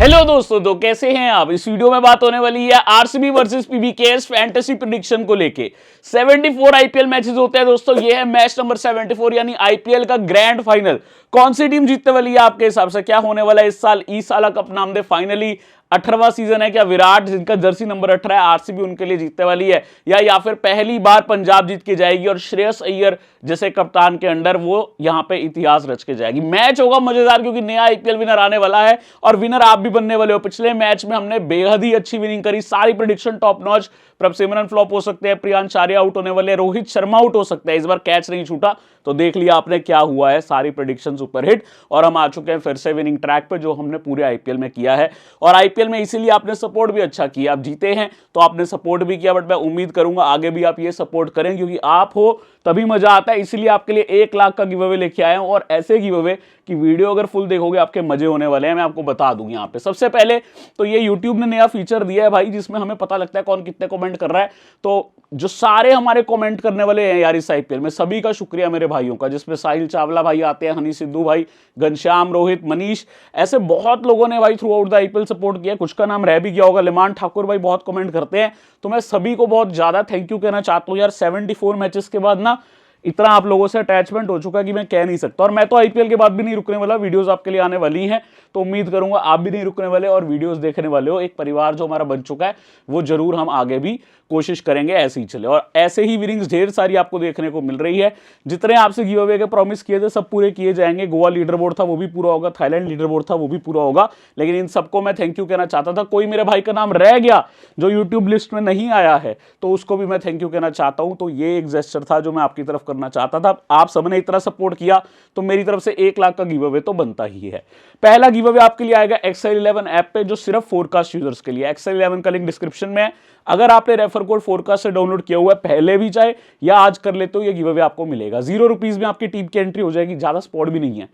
Hello दोस्तों, तो कैसे हैं आप। इस वीडियो में बात होने वाली है RCB versus PBKS fantasy prediction को लेके। 74 आईपीएल मैचेस होते हैं दोस्तों, ये है मैच नंबर 74 यानी आईपीएल का ग्रैंड फाइनल। कौन सी टीम जीतने वाली है आपके हिसाब से, क्या होने वाला है इस साल ई साला कप नाम दे फाइनली 18वां सीजन है। क्या विराट जिनका जर्सी नंबर 18 है आरसीबी उनके लिए जीतने वाली है, या फिर पहली बार पंजाब जीत के जाएगी और श्रेयस अय्यर जैसे कप्तान के अंडर वो यहां पे इतिहास रच के जाएगी। मैच होगा मजेदार क्योंकि नया आईपीएल विनर आने वाला है और विनर आप भी बनने वाले हो। पिछले मैच में हमने बेहद ही अच्छी विनिंग करी, सारी प्रेडिक्शन टॉप नॉच। प्रभ सिमरन फ्लॉप हो सकते हैं, प्रियांश आर्या आउट होने वाले, रोहित शर्मा आउट हो सकता है, इस बार कैच नहीं छूटा तो देख लिया आपने क्या हुआ है, सारी प्रेडिक्शन सुपर हिट। और हम आ चुके हैं फिर से विनिंग ट्रैक पे जो हमने पूरे आईपीएल में किया है। और आईपीएल में इसीलिए आपने सपोर्ट भी अच्छा किया, आप जीते हैं तो आपने सपोर्ट भी किया, बट मैं उम्मीद करूंगा आगे भी आप ये सपोर्ट करें क्योंकि आप हो तभी मजा आता है। इसीलिए आपके लिए 1 लाख का गिव अवे लेके आया हूं और ऐसे गिव अवे कि वीडियो अगर फुल देखोगे आपके मजे होने वाले हैं। मैं आपको बता दूं यहां पे सबसे पहले तो ये यूट्यूब ने नया फीचर दिया है भाई, जिसमें हमें पता लगता है कौन कितने कमेंट कर रहा है। तो जो सारे हमारे कमेंट करने वाले हैं यार इस आईपीएल में, सभी का शुक्रिया मेरे भाइयों का, जिसमें साहिल चावला भाई आते हैं, हनी सिद्धू भाई, घनश्याम, रोहित, मनीष, ऐसे बहुत लोगों ने भाई through out the IPL support किया। कुछ का नाम रह भी गया होगा, लिमान ठाकुर भाई बहुत कमेंट करते हैं, तो मैं सभी को बहुत ज्यादा थैंक यू कहना चाहता हूं यार। 74 मैचेस के बाद ना इतना आप लोगों से अटैचमेंट हो चुका है कि मैं कह नहीं सकता। और मैं तो आईपीएल के बाद भी नहीं रुकने वाला, वीडियोस आपके लिए आने वाली हैं, तो उम्मीद करूंगा आप भी नहीं रुकने वाले और वीडियोस देखने वाले हो। एक परिवार जो हमारा बन चुका है वो जरूर हम आगे भी कोशिश करेंगे ऐसे ही चले। और ऐसे ही विनिंग्स ढेर सारी आपको देखने को मिल रही है। जितने आपसे गिव अवे के प्रॉमिस किए थे सब पूरे किए जाएंगे। गोवा लीडर बोर्ड था वो भी पूरा होगा, थाईलैंड लीडर बोर्ड था वो भी पूरा होगा, लेकिन इन सबको मैं थैंक यू कहना चाहता था। कोई मेरे भाई का नाम रह गया जो यूट्यूब लिस्ट में नहीं आया है तो उसको भी मैं थैंक यू कहना चाहता हूं। तो ये एक जेस्चर था जो मैं आपकी तरफ करना चाहता था। आप सबने इतना सपोर्ट किया तो मेरी तरफ से 1 लाख का गिव अवे तो बनता ही है। पहला गिव अवे आपके लिए आएगा एक्सेल 11 ऐप पे, जो सिर्फ फोरकास्ट यूजर्स के लिए। एक्सेल 11 का लिंक डिस्क्रिप्शन में है। अगर आपने रेफर कोड फोरकास्ट से डाउनलोड किया हुआ है पहले भी चाहे या आज कर लेते हो, ये गिव अवे आपको मिलेगा। 0 रुपीज में आपकी टीम की एंट्री हो जाएगी, ज्यादा स्पॉट भी नहीं है।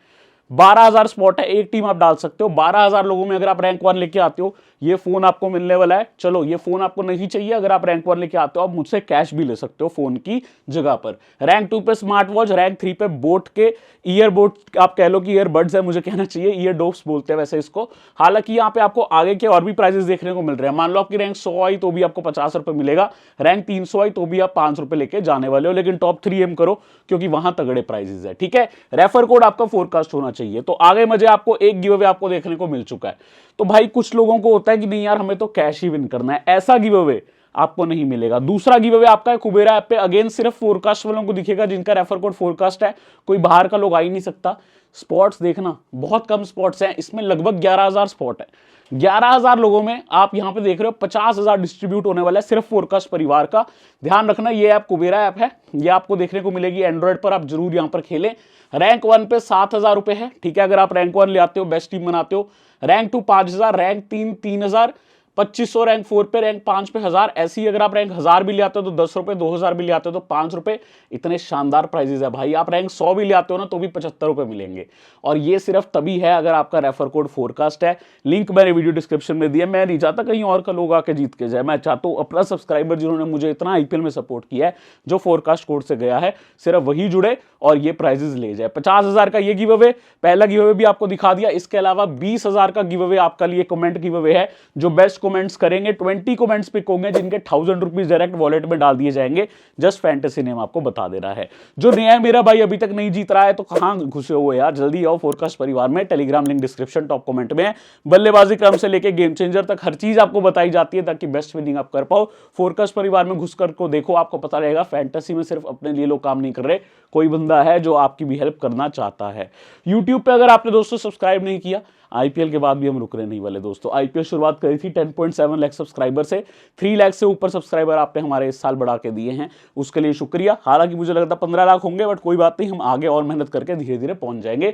12,000 स्पॉट है, एक टीम आप डाल सकते हो। 12,000 लोगों में अगर आप रैंक 1 लेके आते हो ये फोन आपको मिलने वाला है। चलो ये फोन आपको नहीं चाहिए, अगर आप रैंक 1 लेके आते हो आप मुझसे कैश भी ले सकते हो फोन की जगह पर। रैंक 2 पे स्मार्ट वॉच, रैंक 3 पे बोट के ईयरबोट, आप कह लो कि ईयरबड्स है, मुझे कहना चाहिए ईयर डोप्स बोलते हैं वैसे इसको। हालांकि यहाँ पे आपको आगे के और भी प्राइजेस देखने को मिल रहे हैं। मान लो आपकी रैंक 100 आई तो भी आपको 50 रुपए मिलेगा, रैंक 300 आई तो भी आप 5 रुपए लेके जाने वाले हो, लेकिन टॉप 3 एम करो क्योंकि वहां तगड़े प्राइजेस है। ठीक है, रेफर कोड आपका फोरकास्ट होना चाहिए। तो आगे मजे आपको एक गिव अवे आपको देखने को मिल चुका है। तो भाई कुछ लोगों को होता है कि नहीं यार हमें तो कैश ही विन करना है, ऐसा गिव अवे आपको नहीं मिलेगा। दूसरा गिव अवे आपका है कुबेरा ऐप पे, अगेन सिर्फ फोरकास्ट वालों को दिखेगा जिनका रेफर कोड फोरकास्ट है, कोई बाहर का लोग आ ही नहीं सकता। स्पॉट्स देखना, बहुत कम स्पॉट्स हैं इसमें, लगभग 11,000 स्पॉट है। 11,000 लोगों में आप यहां पे देख रहे हो 50,000 डिस्ट्रीब्यूट होने वाला है सिर्फ फोरकास्ट परिवार का। ध्यान रखना ये ऐप कुबेरा ऐप है, ये आपको देखने को मिलेगी एंड्रॉइड पर, आप जरूर यहां पर खेलें। रैंक 1 पे 7,000 रुपए है, ठीक है, अगर आप रैंक 1 ले आते हो, बेस्ट टीम बनाते हो। रैंक 2 5,000, रैंक 3 3,000, 2500, रैंक 4 पे, रैंक 5 पे 1,000। ऐसी अगर आप रैंक 1,000 भी ले आते हो तो 10 रुपए, 2,000 भी ले आते हो तो 5 रुपए। इतने शानदार प्राइजेस है भाई। आप रैंक 100 भी ले आते हो ना तो भी 75 रुपए मिलेंगे। और ये सिर्फ तभी है अगर आपका रेफर कोड फोरकास्ट है। लिंक मैंने वीडियो डिस्क्रिप्शन में दिया। मैं नहीं चाहता कहीं और का लोग आके जीत के जाए, मैं चाहता हूं अपना सब्सक्राइबर जिन्होंने मुझे इतना आईपीएल में सपोर्ट किया है, जो फोरकास्ट कोड से गया है, सिर्फ वही जुड़े और ये प्राइजेस ले जाए। 50,000 का ये गिव अवे, पहला गिव अवे भी आपको दिखा दिया। इसके अलावा 20,000 का गिव अवे आपका लिए कमेंट गिव अवे है। जो बेस्ट कमेंट्स करेंगे 20 कमेंट्स पिक होंगे जिनके 1000 रुपीज डायरेक्ट वॉलेट में डाल दिए जाएंगे। जस्ट फैंटेसी नेम आपको बता देना है। जो नया मेरा भाई अभी तक नहीं जीत रहा है तो कहां घुसे हुए यार, जल्दी आओ फोरकास्ट परिवार में। Telegram link description top comment में है। बल्लेबाजी क्रम से लेके गेम चेंजर तक हर चीज आपको बताई जाती है ताकि बेस्ट विनिंग आप कर पाओ। फोरकास्ट परिवार में घुसकर को देखो, आपको पता रहेगा फैंटेसी में सिर्फ अपने लिए लोग काम नहीं कर रहे, कोई बंदा है जो आपकी भी हेल्प करना चाहता है। यूट्यूब पे अगर आपने दोस्तों सब्सक्राइब नहीं किया, आईपीएल के बाद भी हम रुकने नहीं वाले दोस्तों। आईपीएल शुरुआत करी थी 10.7 लाख सब्सक्राइबर से, 3 लाख से ऊपर सब्सक्राइबर आपने हमारे इस साल बढ़ा के दिए हैं, उसके लिए शुक्रिया। हालांकि मुझे लगता 15 लाख होंगे, बट कोई बात नहीं, हम आगे और मेहनत करके धीरे धीरे पहुंच जाएंगे।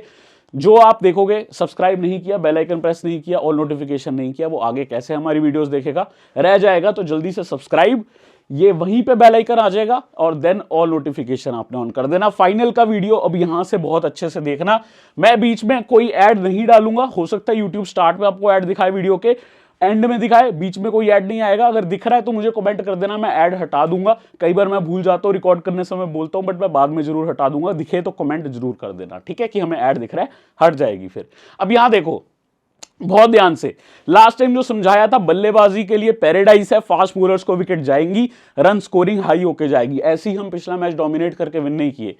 जो आप देखोगे सब्सक्राइब नहीं किया, बेल आइकन प्रेस नहीं किया, ऑल नोटिफिकेशन नहीं किया, वो आगे कैसे हमारी वीडियोस देखेगा, रह जाएगा। तो जल्दी से सब्सक्राइब, ये वहीं पे बेल आइकन आ जाएगा और देन ऑल नोटिफिकेशन आपने ऑन कर देना। फाइनल का वीडियो अब यहां से बहुत अच्छे से देखना। मैं बीच में कोई ऐड नहीं डालूंगा, हो सकता है यूट्यूब स्टार्ट में आपको ऐड दिखाए, वीडियो के एंड में दिखाए, बीच में कोई ऐड नहीं आएगा। अगर दिख रहा है तो मुझे कमेंट कर देना, मैं ऐड हटा दूंगा। कई बार मैं भूल जाता हूं, रिकॉर्ड करने समय बोलता हूं, बट मैं बाद में जरूर हटा दूंगा। दिखे तो कमेंट जरूर कर देना, ठीक है, कि हमें ऐड दिख रहा है, हट जाएगी फिर। अब यहां देखो बहुत ध्यान से। लास्ट टाइम जो समझाया था, बल्लेबाजी के लिए पैराडाइज है, फास्ट बॉलर्स को विकेट जाएंगी, रन स्कोरिंग हाई होके जाएगी। ऐसे ही हम पिछला मैच डोमिनेट करके विन नहीं किए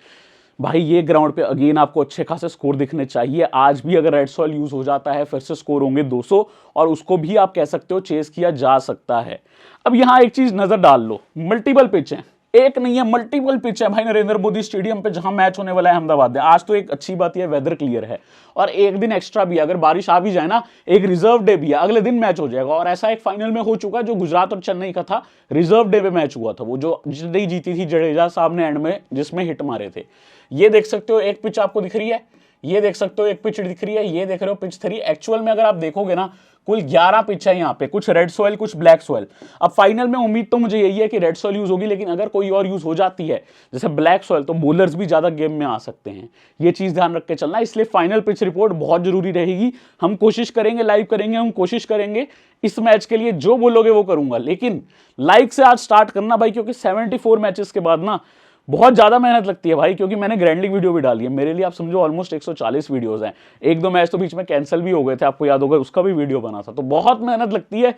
भाई। ये ग्राउंड पे अगेन आपको अच्छे खासे स्कोर दिखने चाहिए। आज भी अगर रेड सॉइल यूज हो जाता है फिर से स्कोर होंगे 200, और उसको भी आप कह सकते हो चेस किया जा सकता है। अब यहां एक चीज नजर डाल लो, मल्टीपल पिच है, एक नहीं है मल्टीपल पिच है भाई नरेंद्र मोदी स्टेडियम पे जहां मैच होने वाला है अहमदाबाद में। आज तो एक अच्छी बात यह वेदर क्लियर है, और एक दिन एक्स्ट्रा भी, अगर बारिश आ भी जाए ना, एक रिजर्व डे भी है, अगले दिन मैच हो जाएगा। और ऐसा एक फाइनल में हो चुका है जो गुजरात और चेन्नई का था, रिजर्व डे पे मैच हुआ था, वो जो चेन्नई जीती थी जडेजा साहब ने एंड में जिसमें हिट मारे थे। ये देख सकते हो एक पिच आपको दिख रही है, ये देख सकते हो एक पिच दिख रही है, ये देख रहे हो पिच 3। एक्चुअल में अगर आप देखोगे ना, कुल 11 पिच है यहाँ पे, कुछ रेड सॉइल कुछ ब्लैक सॉइल। अब फाइनल में उम्मीद तो मुझे यही है कि रेड सॉइल यूज होगी, लेकिन अगर कोई और यूज हो जाती है जैसे ब्लैक सॉइल, तो बॉलर्स भी ज्यादा गेम में आ सकते हैं। ये चीज ध्यान रख के चलना, इसलिए फाइनल पिच रिपोर्ट बहुत जरूरी रहेगी। हम कोशिश करेंगे, लाइव करेंगे, हम कोशिश करेंगे इस मैच के लिए जो बोलोगे वो करूंगा, लेकिन लाइक से आज स्टार्ट करना भाई, क्योंकि 74 मैचेस के बाद ना बहुत ज्यादा मेहनत लगती है भाई, क्योंकि मैंने ग्रैंड लीग वीडियो भी डाली है। मेरे लिए आप समझो ऑलमोस्ट 140 वीडियोस हैं। एक दो मैच तो बीच में कैंसिल भी हो गए थे, आपको याद होगा, उसका भी वीडियो बना था। तो बहुत मेहनत लगती है।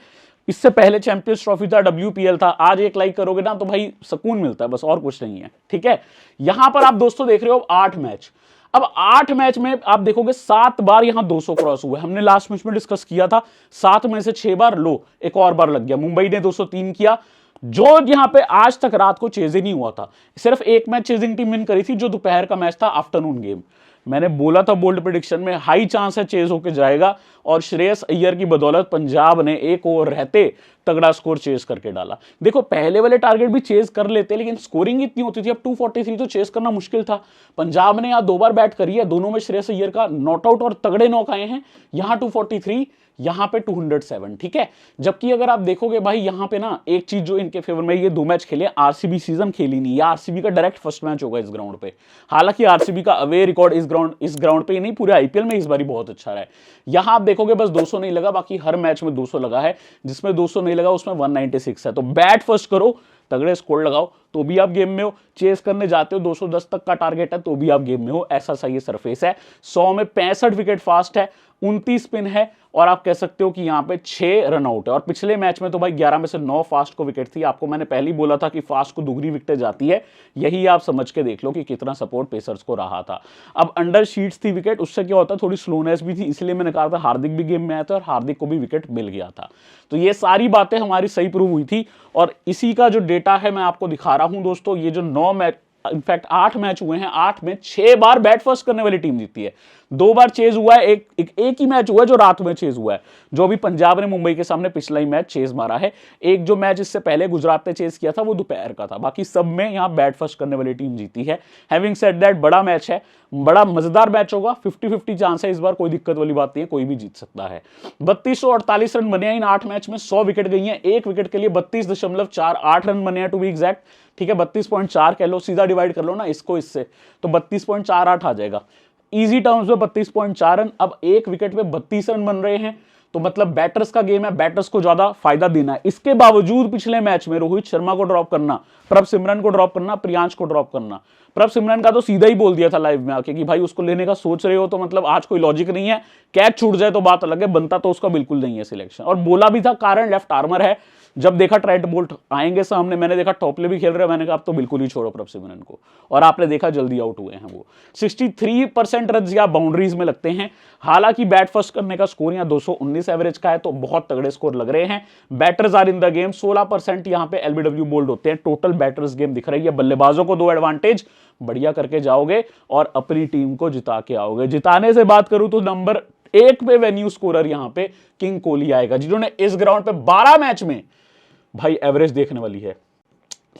इससे पहले चैंपियंस ट्रॉफी था, WPL था। आज एक लाइक करोगे ना तो भाई सुकून मिलता है, बस और कुछ नहीं है। ठीक है, यहां पर आप दोस्तों देख रहे हो 8 मैच। अब 8 मैच में आप देखोगे 7 बार यहां 200 क्रॉस हुए। हमने लास्ट मैच में डिस्कस किया था, 7 में से 6 बार लो, एक और बार लग गया। मुंबई ने 203 किया, जो यहां पे आज तक रात को चेज ही नहीं हुआ था। सिर्फ एक मैच चेजिंग टीम विन करी थी, जो दोपहर का मैच था, आफ्टरनून गेम। मैंने बोला था बोल्ड प्रेडिक्शन में, हाई चांस है चेज होके जाएगा, और श्रेयस अय्यर की बदौलत पंजाब ने एक ओवर रहते तगड़ा स्कोर चेज करके डाला। देखो पहले वाले टारगेट भी चेज कर लेते, लेकिन स्कोरिंग इतनी होती थी। अब 243 तो चेज करना मुश्किल था। पंजाब ने यहां 2 बार बैट करी है, दोनों में श्रेयस अय्यर का नॉट आउट और तगड़े नॉक आए हैं। यहां 243, यहां पे 207। ठीक है, जबकि अगर आप देखोगे भाई यहां पे ना एक चीज जो इनके फेवर में, ये 2 मैच खेले, आरसीबी सीजन खेली नहीं, या आरसीबी का डायरेक्ट फर्स्ट मैच होगा इस ग्राउंड पे। हालांकि आरसीबी का अवे रिकॉर्ड इस ग्राउंड पे ही नहीं, पूरे आईपीएल में इस बार बहुत अच्छा रहा है। यहां आप देखोगे बस 200 नहीं लगा, बाकी हर मैच में 200 लगा है। जिसमें 200 नहीं लगा उसमें 196 है। तो बैट फर्स्ट करो, तगड़े स्कोर लगाओ, तो भी आप गेम में हो। चेस करने जाते हो, 210 तक का टारगेट है, तो भी आप गेम में हो। ऐसा सा ये सरफेस है। 100 में 65 विकेट फास्ट है, 29 स्पिन है, और आप कह सकते हो कि यहां पे 6 रन आउट है। और पिछले मैच में तो भाई 11 में से 9 फास्ट को विकेट थी। आपको मैंने पहले ही बोला था कि फास्ट को दुगनी विकेटें जाती है। यही आप समझ के देख लो कि कितना सपोर्ट पेसर्स को रहा था। अब अंडर शीट्स थी विकेट, उससे क्या होता है, थोड़ी स्लोनेस भी थी, इसलिए मैंने कहा था हार्दिक भी गेम में आया था, और हार्दिक को भी विकेट मिल गया था। तो ये सारी बातें हमारी सही प्रूव हुई थी, और इसी का जो डेटा है मैं आपको दिखा रहा हूं दोस्तों। ये जो 9 मैच, इनफैक्ट 8 मैच हुए हैं, 8 में 6 बार बैट फर्स्ट करने वाली टीम जीती है। 2 बार चेज हुआ है, एक ही मैच हुआ है जो रात में चेज हुआ है, जो भी पंजाब ने मुंबई के सामने पिछला ही मैच चेज मारा है। एक जो मैच इससे पहले गुजरात ने चेज किया था वो दोपहर का था। बाकी सब में यहां बैट फर्स्ट करने वाली टीम जीती है। हैविंग सेड दैट, बड़ा मैच है, बड़ा मजेदार मैच होगा। 50-50 चांस है इस बार, कोई दिक्कत वाली बात नहीं है, कोई भी जीत सकता है। 3248 रन बने हैं इन 8 मैच में, 100 विकेट गई हैं। एक विकेट के लिए 32.48 रन बने हैं टू बी एग्जैक्ट। ठीक है, 32.4 कह लो, सीधा डिवाइड कर लो ना इसको इससे, तो 32.48 आ जाएगा। इजी टर्म्स में 32.4 रन। अब एक विकेट पे 32 रन बन रहे हैं, तो मतलब बैटर्स का गेम है, बैटर्स को ज्यादा फायदा देना है। इसके बावजूद पिछले मैच में रोहित शर्मा को ड्रॉप करना, प्रभ सिमरन को ड्रॉप करना, प्रियांश को ड्रॉप करना। प्रभ सिमरन का तो सीधा ही बोल दिया था लाइव में आके कि भाई उसको लेने का सोच रहे हो तो मतलब आज कोई लॉजिक नहीं है। कैच छूट जाए तो बात अलग है, बनता तो उसका बिल्कुल नहीं है सिलेक्शन। और बोला भी था कारण लेफ्ट आर्मर है। जब देखा ट्रेंट बोल्ट आएंगे सामने, मैंने देखा टॉपले भी खेल रहे हैं, मैंने कहा अब तो बिल्कुल ही छोड़ो प्रभ सिमरन को, और आपने देखा जल्दी आउट हुए हैं वो। 63% रन या बाउंड्रीज में लगते हैं। हालांकि बैट फर्स्ट करने का स्कोर यहाँ 219 एवरेज का है, तो बहुत तगड़े स्कोर लग रहे हैं। Batters are in the game, 16% यहाँ पे LBW बोल्ड होते हैं। टोटल बैटर्स गेम दिख रही है। बल्लेबाजों को 2 एडवांटेज, बढ़िया करके जाओगे और अपनी टीम को जिता के आओगे। जिताने से बात करूं तो नंबर 1 पे वेन्यू स्कोरर यहाँ पे किंग कोहली आएगा, जिन्होंने इस ग्राउंड पे 12 मैच में भाई एवरेज देखने वाली है।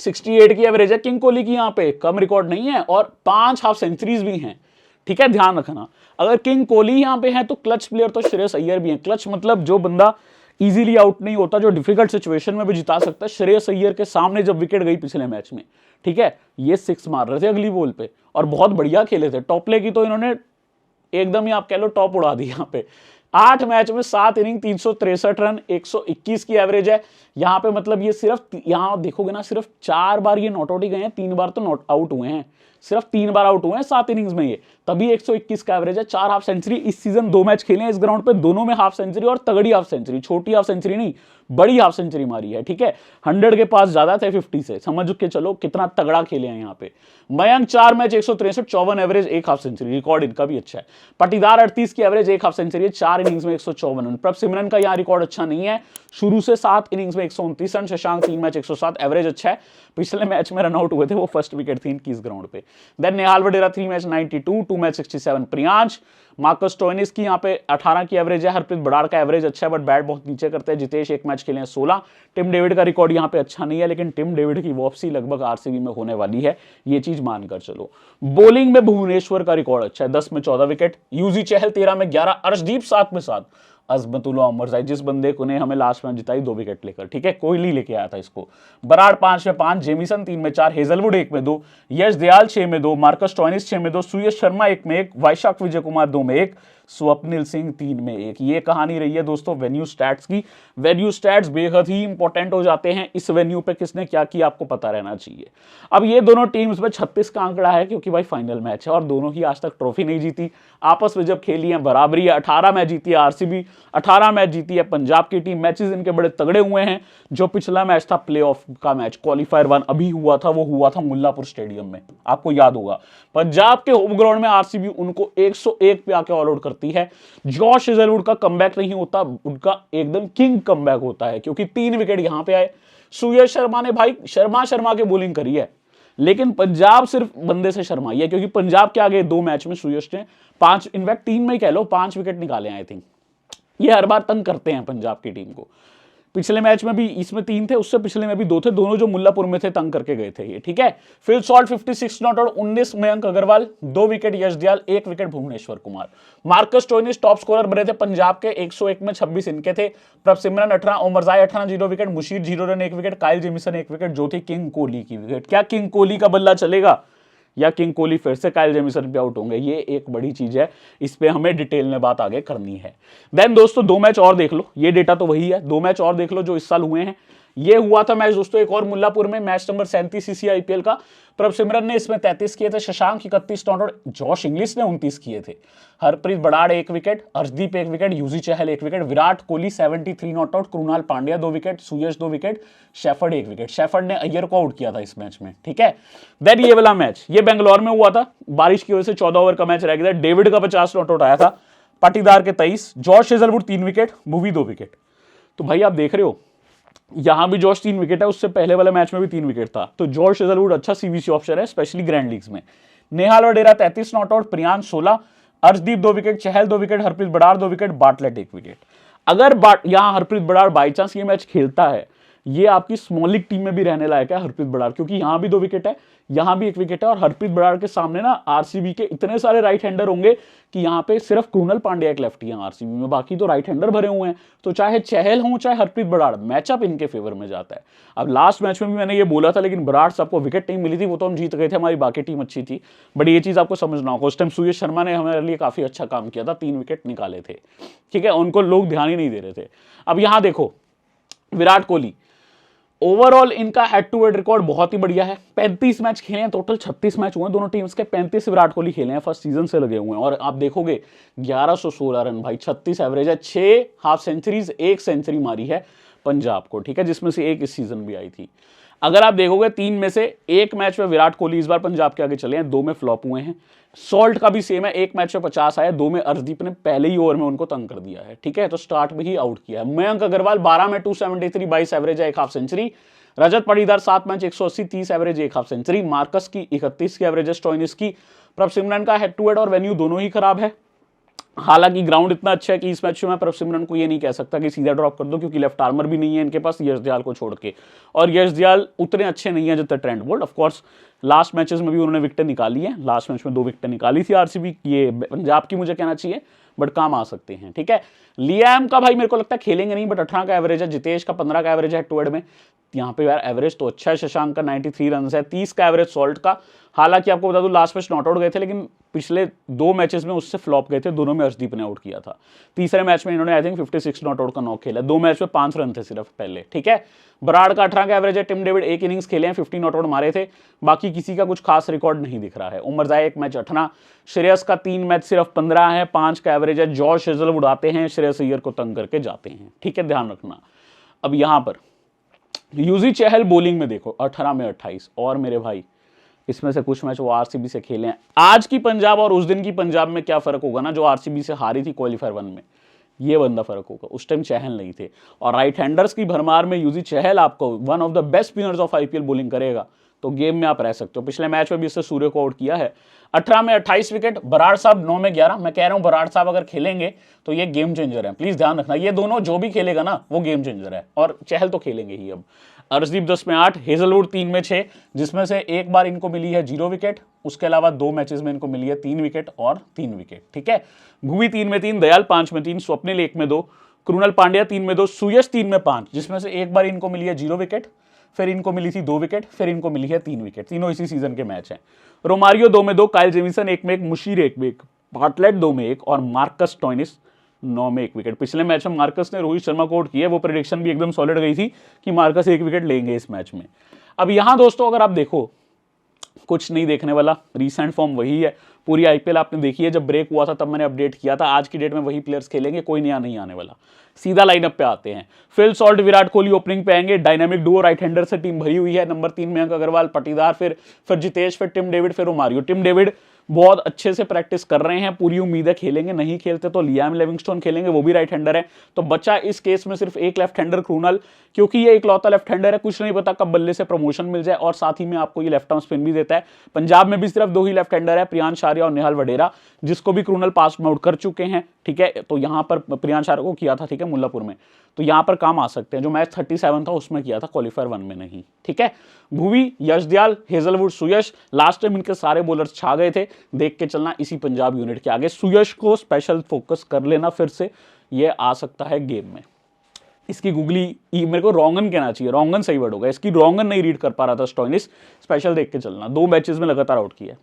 68 की एवरेज है किंग कोहली की, यहां पे कम रिकॉर्ड नहीं है, और 5 हाफ सेंचुरीज भी हैं। ठीक है, ध्यान रखना, अगर किंग कोहली यहां पे है तो क्लच प्लेयर तो श्रेयस अय्यर भी है। क्लच मतलब जो बंदा इजीली आउट नहीं होता, जो डिफिकल्ट सिचुएशन में भी जिता सकता है। श्रेयस अय्यर के सामने जब विकेट गई पिछले मैच में, ठीक है, ये 6 मार रहे थे अगली बॉल पे, और बहुत बढ़िया खेले थे। टॉपले की तो इन्होंने एकदम ही आप कह लो टॉप उड़ा दी यहाँ पे। 8 मैच में 7 इनिंग, 363 रन, 121 की एवरेज है यहाँ पे। मतलब ये सिर्फ, यहाँ देखोगे ना, सिर्फ 4 बार ये नॉट आउट ही गए हैं, 3 बार तो नॉट आउट हुए हैं। सिर्फ 3 बार आउट हुए हैं 7 इनिंग्स में, ये तभी 121 का एवरेज है। 4 हाफ सेंचुरी इस सीजन 2 मैच खेले हैं इस ग्राउंड पे, दोनों में हाफ सेंचुरी और तगड़ी हाफ सेंचुरी, छोटी हाफ सेंचुरी नहीं, बड़ी हाफ सेंचुरी मारी है। ठीक है, 100 के पास ज्यादा थे 50 से, समझ के चलो कितना तगड़ा खेले हैं यहाँ पे। Mayank 4 match 163, 54 average, 1 half century, record इनका भी अच्छा है। पाटीदार 38 की एवरेज, 1 हाफ सेंचुरी है, 4 इनिंग्स में 154 रन। प्रभसिमरन का यहाँ रिकॉर्ड अच्छा नहीं है, शुरू से 7 इनिंग्स में 129 रन। शशांक 3 मैच 107, एवरेज अच्छा है, पिछले मैच में रन आउट हुए थे, वो फर्स्ट विकेट थी इनकी इस ग्राउंड पे। देन नेहाल वडेरा 3 match 92, 2 match 67। Priyansh, Marcus Stoinis की यहाँ पे 18 की एवरेज है। हरप्रीत बड़ाड़ का एवरेज अच्छा है बट बैट बहुत नीचे करते हैं। जितेश 1 मैच खेले हैं 16। टिम डेविड का रिकॉर्ड यहाँ पे अच्छा नहीं है, लेकिन टिम डेविड की वापसी लगभग आरसीबी में होने वाली है, ये चीज मानकर चलो। बॉलिंग में भुवनेश्वर का रिकॉर्ड अच्छा है, 10 में 14 विकेट। यूजी चहल 13 में 11, अर्शदीप 7 में 7। अजमतुल्ला उमरजाई, जिस बंदे को ने हमें लास्ट मैच जिताई 2 विकेट लेकर, ठीक है, कोहली लेके आया था इसको। बराड़ 5 में 5, जेमिसन 3 में 4, हेजलवुड 1 में 2, यश दयाल 6 में 2, मार्कस स्टोइनिस 6 में 2, सुयश शर्मा 1 में 1, वैशाख विजय कुमार 2 में 1, स्वप्निल सिंह 3 में 1। ये कहानी रही है दोस्तों वेन्यू स्टैट्स की। वेन्यू स्टैट्स बेहद ही इंपॉर्टेंट हो जाते हैं, इस वेन्यू पे किसने क्या किया आपको पता रहना चाहिए। अब ये दोनों टीम्स में 36 का आंकड़ा है, क्योंकि भाई फाइनल मैच है और दोनों ही आज तक ट्रॉफी नहीं जीती। आपस में जब खेली है बराबरी है, 18 मैच जीती है आरसीबी, 18 मैच जीती है पंजाब की टीम। मैचेस इनके बड़े तगड़े हुए हैं। जो पिछला मैच था प्लेऑफ का मैच, क्वालिफायर 1 अभी हुआ था, वो हुआ था मुल्लापुर स्टेडियम में, आपको याद होगा। पंजाब के होम ग्राउंड में आरसीबी उनको 101 पे आके ऑल आउट करती है। जॉश हेजलवुड का कमबैक नहीं होता, उनका एकदम किंग कमबैक होता है, क्योंकि 3 विकेट यहां पे आए। सुयश शर्मा ने भाई शर्मा के बॉलिंग करी है, लेकिन पंजाब सिर्फ बंदे से शर्माई है, क्योंकि पंजाब के आगे 2 मैच में सुयश ने 5, इनफैक्ट 3 में ही कह लो 5 विकेट निकाले। आई थिंक ये हर बार तंग करते हैं पंजाब की टीम को। पिछले मैच में भी इसमें 3 थे, उससे पिछले में भी 2 थे, दोनों जो मुल्लापुर में थे तंग करके गए थे ये, ठीक है। Phil Salt 56 not out, 19 Mayank Agarwal, 2 wicket Yash Dayal, 1 wicket Bhuvneshwar Kumar. Marcus Stoinis top scorer बने थे पंजाब के, 101 में 26 इनके थे। Prabhsimran 18, Omarzai 18, 0 wicket, Musheer 0 run 1 wicket, Kyle Jamieson 1 wicket, जो थी किंग कोहली की विकेट। क्या किंग कोहली का बल्ला चलेगा या किंग कोहली फिर से काइल जेमिसन पे आउट होंगे, ये एक बड़ी चीज है, इस पे हमें डिटेल में बात आगे करनी है। देन दोस्तों 2 मैच और देख लो, ये डेटा तो वही है, 2 मैच और देख लो जो इस साल हुए हैं। ये हुआ था मैच दोस्तों एक और मुल्लापुर में, मैच नंबर 37 सीसी आईपीएल का। प्रभसिमरन ने इसमें 33 किए थे, Shashank 31 not out, Josh Inglis ने 29 किए थे। Harpreet Brar 1 wicket, Arshdeep 1 wicket, Yuzi Chahal 1 wicket, Virat Kohli 73 not out, Krunal Pandya 2 wicket, Suyash 2 wicket, Shepherd 1 wicket. Shepherd ने अय्यर को आउट किया था इस मैच में, ठीक है। देन ये वाला मैच ये बेंगलोर में हुआ था, बारिश की वजह से 14 ओवर का मैच रह गया था। डेविड का 50 नॉट आउट आया था, पाटीदार के 23, Josh Hazlewood 3 wicket, Bhuvi 2 wicket. तो भाई आप देख रहे हो यहां भी जॉश 3 विकेट है, उससे पहले वाले मैच में भी 3 विकेट था, तो जॉश हेजलवुड अच्छा सीवीसी ऑप्शन है, स्पेशली ग्रैंड लीग्स में। Nehal Wadhera 33 not out, Priyansh 16, Arshdeep 2 wicket, Chahal 2 wicket, Harpreet Brar 2 wicket, Bartlett 1 wicket. अगर यहां हरप्रीत बड़ाड़ बाई चांस ये मैच खेलता है, ये आपकी स्मॉल लीग टीम में भी रहने लायक है हरप्रीत बड़ाड़, क्योंकि यहां भी 2 विकेट है, यहां भी 1 विकेट है, और हरप्रीत बड़ाड़ के सामने ना आरसीबी के इतने सारे राइट हैंडर होंगे कि यहां पे सिर्फ कृणाल पांड्या एक लेफ्टी है आरसीबी में, बाकी तो राइट हैंडर भरे हुए हैं। तो चाहे चहल हो चाहे हरप्रीत बड़ाड़, मैचअप इनके फेवर में जाता है। अब लास्ट मैच में भी मैंने ये बोला था, लेकिन बड़ाड़ साहब को विकेट नहीं मिली थी, वो तो हम जीत गए थे, हमारी बाकी टीम अच्छी थी, बट ये चीज आपको समझना होगा। उस टाइम सुयश शर्मा ने हमारे लिए काफी अच्छा काम किया था, 3 विकेट निकाले थे, ठीक है, उनको लोग ध्यान ही नहीं दे रहे थे। अब यहां देखो विराट कोहली, ओवरऑल इनका हेड टू हेड रिकॉर्ड बहुत ही बढ़िया है। 35 मैच खेले हैं, टोटल 36 मैच हुए हैं दोनों टीम्स के, 35 विराट कोहली खेले हैं, फर्स्ट सीजन से लगे हुए हैं। और आप देखोगे 1116 रन भाई, 36 एवरेज है, 6 हाफ सेंचुरीज, 1 सेंचुरी मारी है पंजाब को, ठीक है, जिसमें से 1 इस सीजन भी आई थी। अगर आप देखोगे 3 में से 1 मैच में विराट कोहली इस बार पंजाब के आगे चले हैं, 2 में फ्लॉप हुए हैं। सॉल्ट का भी सेम है, 1 मैच में 50 आया, 2 में अर्शदीप ने पहले ही ओवर में उनको तंग कर दिया है, ठीक है, तो स्टार्ट में ही आउट किया है। मयंक अग्रवाल 12 में 273, 22 एवरेज है, 1 half century. Rajat Patidar 7 match 180, 30 average, 1 half century. Marcus की 31 की एवरेज है, स्टोइनिस की। प्रभसिमरन का हेड टू हेड और वेन्यू दोनों ही खराब है। हालांकि ग्राउंड इतना अच्छा है कि इस मैच में मैं प्रभसिमरन को ये नहीं कह सकता कि सीधा ड्रॉप कर दो, क्योंकि लेफ्ट आर्मर भी नहीं है इनके पास यश दयाल को छोड़ के, और यश दयाल उतने अच्छे नहीं है जितने Trent Boult. Of course last matches में भी उन्होंने विकेट निकाली है, लास्ट मैच में 2 विकेट निकाली थी आरसीबी, ये पंजाब की मुझे कहना चाहिए, बट काम आ सकते हैं, ठीक है। लियाम का भाई मेरे को लगता है खेलेंगे नहीं, बट 18 का एवरेज है, जितेश का 15 का एवरेज है हेड टू हेड में, यहाँ पे यार एवरेज तो अच्छा है। शशांक का 93 रन है, 30 का एवरेज सॉल्ट का। हालांकि आपको बता दूं लास्ट मैच नॉट आउट गए थे, लेकिन पिछले 2 मैचेस में उससे फ्लॉप गए थे, दोनों में अर्शदीप ने आउट किया था। तीसरे मैच में इन्होंने आई थिंक 56 नॉट आउट का नॉक खेला, 2 मैच में 5 रन थे सिर्फ पहले, ठीक है। बराड़ का 18 का एवरेज है, टिम डेविड 1 इनिंग्स खेले हैं, 50 नॉट आउट मारे थे, बाकी किसी का कुछ खास रिकॉर्ड नहीं दिख रहा है। उमर जाए 1 मैच 18, श्रेयस का 3 मैच सिर्फ 15 है, 5 का एवरेज है। जॉश हेजलवुड आते हैं, श्रेयस अय्यर को तंग करके जाते हैं, ठीक है, ध्यान रखना। अब यहां पर यूजी चहल बॉलिंग में देखो 18 में 28, और मेरे भाई इसमें से कुछ मैच वो आरसीबी से खेले हैं। आज की पंजाब और उस दिन की पंजाब में क्या फर्क होगा ना, जो आरसीबी से हारी थी क्वालीफायर 1 में, ये बंदा फर्क होगा। उस टाइम चहल नहीं थे, और राइट हैंडर्स की भरमार में यूजी चहल आपको one of the best spinners of IPL bowling करेगा, तो गेम में आप रह सकते हो। पिछले मैच में भी इससे सूर्य को आउट किया है। 18 में 28 विकेट, बराड़ साहब 9 में 11। मैं कह रहा हूं बराड़ साहब अगर खेलेंगे तो ये गेम चेंजर है, प्लीज ध्यान रखना। ये दोनों जो भी खेलेगा ना वो गेम चेंजर है, और चहल तो खेलेंगे ही। अब अर्शदीप 10 में 8, हेजलवुड 3 में 6, जिसमें से एक बार इनको मिली है 0 विकेट, उसके अलावा 2 मैचेस में इनको मिली है 3 विकेट और 3 विकेट, ठीक है। भुवी 3 में 3, दयाल 5 में 3, स्वप्निल 1 में 2, कृणाल पांड्या 3 में 2, सुयश 3 में 5, जिसमें से एक बार इनको मिली है 0 विकेट, फिर इनको मिली थी 2 विकेट, फिर इनको मिली है 3 विकेट। तीनों इसी सीजन के मैच हैं। रोमारियो 2 में 2, काइल जेमिसन 1 में 1, मुशीर 1 में 1, बार्टलेट 2 में 1 और मार्कस स्टोइनिस 9 में 1 विकेट। पिछले मैच में मार्कस ने रोहित शर्मा को आउट किया, वो प्रेडिक्शन भी एकदम सॉलिड गई थी कि मार्कस 1 विकेट लेंगे इस मैच में। अब यहां दोस्तों अगर आप देखो, कुछ नहीं देखने वाला, रीसेंट फॉर्म वही है। पूरी आईपीएल आपने देखी है, जब ब्रेक हुआ था तब मैंने अपडेट किया था। आज की डेट में वही प्लेयर्स खेलेंगे, कोई नया नहीं आने वाला। सीधा लाइनअप पे आते हैं। Phil Salt, Virat Kohli opening पे आएंगे। डायनामिक डुओ राइट हैंडर से टीम भरी हुई है। नंबर 3 मयंक अग्रवाल, पटीदार, फिर जितेश, फिर टिम डेविड, फिर रोमारियो। टिम डेविड बहुत अच्छे से प्रैक्टिस कर रहे हैं, पूरी उम्मीद है खेलेंगे। नहीं खेलते तो लियाम लिविंगस्टोन खेलेंगे, वो भी राइट हैंडर है। तो बचा इस केस में सिर्फ एक लेफ्ट हैंडर कृणाल, क्योंकि ये इकलौता लेफ्ट हैंडर है। कुछ नहीं पता कब बल्ले से प्रमोशन मिल जाए, और साथ ही में आपको ये लेफ्ट आर्म स्पिन भी देता है। पंजाब में भी सिर्फ 2 ही लेफ्ट हैंडर है, प्रियांश आर्या और निहाल वडेरा, जिसको भी कृणाल पास में आउट कर चुके हैं, ठीक है। तो यहां पर प्रियांश आर्या को किया था, ठीक है, मुल्लापुर में, तो यहां पर काम आ सकते हैं। जो मैच 37 था उसमें किया था, क्वालीफायर 1 में नहीं, ठीक है। भुवी, यशदयाल, हेजलवुड, सुयश, लास्ट टाइम इनके सारे बॉलर्स छा गए थे। देख के चलना इसी पंजाब यूनिट के आगे। सुयश को स्पेशल फोकस कर लेना, फिर से ये आ सकता है गेम में। इसकी गुगली मेरे को रोंगन कहना चाहिए, रोंगन सही वर्ड होगा। इसकी रोंगन नहीं रीड कर पा रहा था स्टोइनिस, स्पेशल देख के चलना। 2 मैचेस में लगातार आउट किया,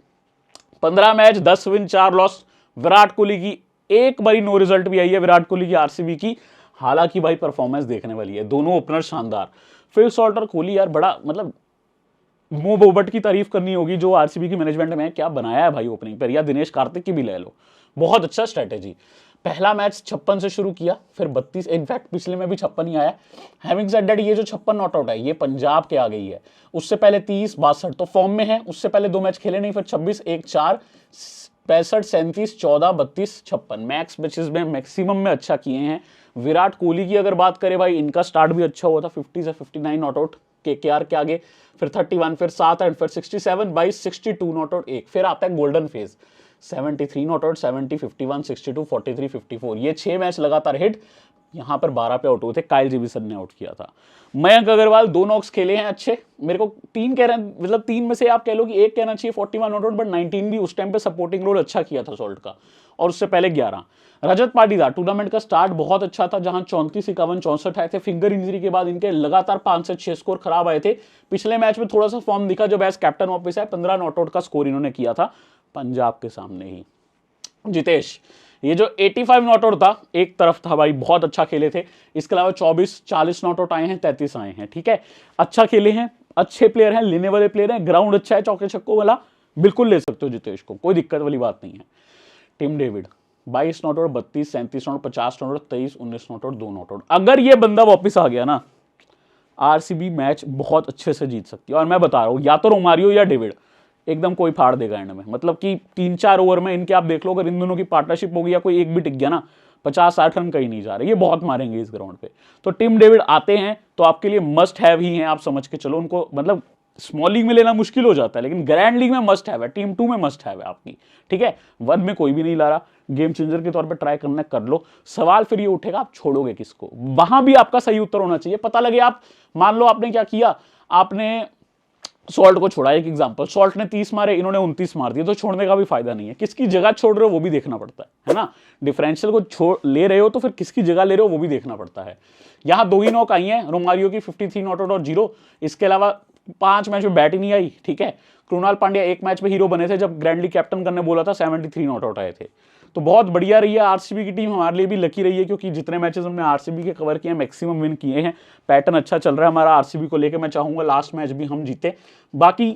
15 match 10 win 4 loss. Virat Kohli की एक बारी नो रिजल्ट भी आई है, विराट कोहली की आरसीबी की। हालांकि भाई परफॉर्मेंस देखने वाली है, दोनों ओपनर शानदार। फिल सॉल्ट और कोहली यार बड़ा मतलब मो बोबट की तारीफ करनी होगी, जो आरसीबी की मैनेजमेंट में क्या बनाया है भाई ओपनिंग पर। या दिनेश कार्तिक की भी ले लो, बहुत अच्छा स्ट्रेटेजी। पहला मैच 56 से शुरू किया, फिर 32, इनफैक्ट पिछले में भी 56 ही आया। हैविंग सेड दैट, ये जो 56 नॉट आउट है ये पंजाब के आ गई है। उससे पहले 30, 62 तो फॉर्म में है। उससे पहले 2 मैच खेले नहीं, फिर 26, 1, 4, 65, 37, 14, 32, 56 मैक्स मैचेस में मैक्सिमम में अच्छा किए हैं। विराट कोहली की अगर बात करें भाई, इनका स्टार्ट भी अच्छा हुआ था, 50 से 59 नॉट आउट केकेआर के आगे, फिर 31, फिर 7 एंड फिर 67, 22, 62 नॉट आउट 1। फिर आता है गोल्डन फेज, 73 नॉट आउट, 70, 51, 62, 43, 54। ये 6 मैच लगातार हिट। यहां पर 12 पे आउट हुए थे, काइल जेमिसन ने आउट किया था। मयंक अग्रवाल 2 नॉक्स खेले हैं अच्छे। मेरे को 3 कह रहे हैं, मतलब 3 में से आप कह लो कि 1 कहना चाहिए 41 नॉट आउट, बट 19 भी उस टाइम पे सपोर्टिंग रोल अच्छा किया था सॉल्ट का, और उससे पहले 11। रजत पाटीदार, टूर्नामेंट का स्टार्ट बहुत अच्छा था, जहां 34, 51, 64 आए थे। फिंगर इंजरी के बाद इनके लगातार 5 से 6 स्कोर खराब आए थे। पिछले मैच में थोड़ा सा फॉर्म दिखा जब एज कैप्टन वापस आए, 15 नॉट आउट का स्कोर इन्होंने किया था पंजाब के सामने ही। जितेश, ये जो 85 नॉट आउट था एक तरफ था भाई, बहुत अच्छा खेले थे। इसके अलावा 24, 40 नॉट आउट आए हैं, 33 आए हैं, ठीक है। अच्छा खेले हैं, अच्छे प्लेयर हैं, लेने वाले प्लेयर हैं, ग्राउंड अच्छा है, चौके छक्कों वाला, बिल्कुल ले सकते हो जितेश को, कोई दिक्कत वाली बात नहीं है। Tim David 22 not out, 32, 37 not, 50 not out, 23, 19 not out, 2 not out. अगर ये बंदा वापस आ गया ना, आरसीबी मैच बहुत अच्छे से जीत सकती है। और मैं बता रहा हूं, या तो रोमारियो या डेविड, एकदम कोई फाड़ देगा एंड में। मतलब कि 3-4 ओवर में इनके आप देख लो, अगर इन दोनों की पार्टनरशिप होगी या कोई एक भी टिक गया ना, 50-60 रन कहीं नहीं जा रहे, ये बहुत मारेंगे इस ग्राउंड पे। तो टिम डेविड आते हैं तो आपके लिए मस्ट हैव ही हैं, आप समझ के चलो उनको। मतलब स्मॉल लीग में लेना मुश्किल हो जाता है, लेकिन ग्रैंड लीग में मस्ट हैव है, टीम 2 में मस्ट हैव है आपकी, ठीक है। 1 में कोई भी नहीं ला रहा, गेम चेंजर के तौर पे ट्राई करना कर लो। सवाल फिर ये उठेगा आप छोड़ोगे किसको, वहां भी आपका सही उत्तर होना चाहिए। पता लगे आप, मान लो आपने क्या किया, आपने सॉल्ट को छोड़ा, एक एग्जांपल, सॉल्ट ने 30 मारे, इन्होंने 29 मार दिए, तो छोड़ने का भी फायदा नहीं है। किसकी जगह छोड़ रहे हो वो भी देखना पड़ता है ना। डिफरेंशियल को छोड़ ले रहे हो तो फिर किसकी जगह ले रहे हो वो भी देखना पड़ता है। यहां 2 ही नॉक आई हैं, रोमारियो की 53 नॉट आउट और 0। इसके अलावा 5 मैच में बैट ही नहीं आई, ठीक है। कृणाल पांड्या 1 मैच में हीरो बने थे जब ग्रैंड लीग कैप्टन करने बोला था, 73 नॉट आउट आए थे। तो बहुत बढ़िया रही है आरसीबी की टीम, हमारे लिए भी लकी रही है क्योंकि जितने मैचेस हमने आरसीबी के कवर किए हैं मैक्सिमम विन किए हैं। पैटर्न अच्छा चल रहा है हमारा आरसीबी को लेकर, मैं चाहूंगा लास्ट मैच भी हम जीते। बाकी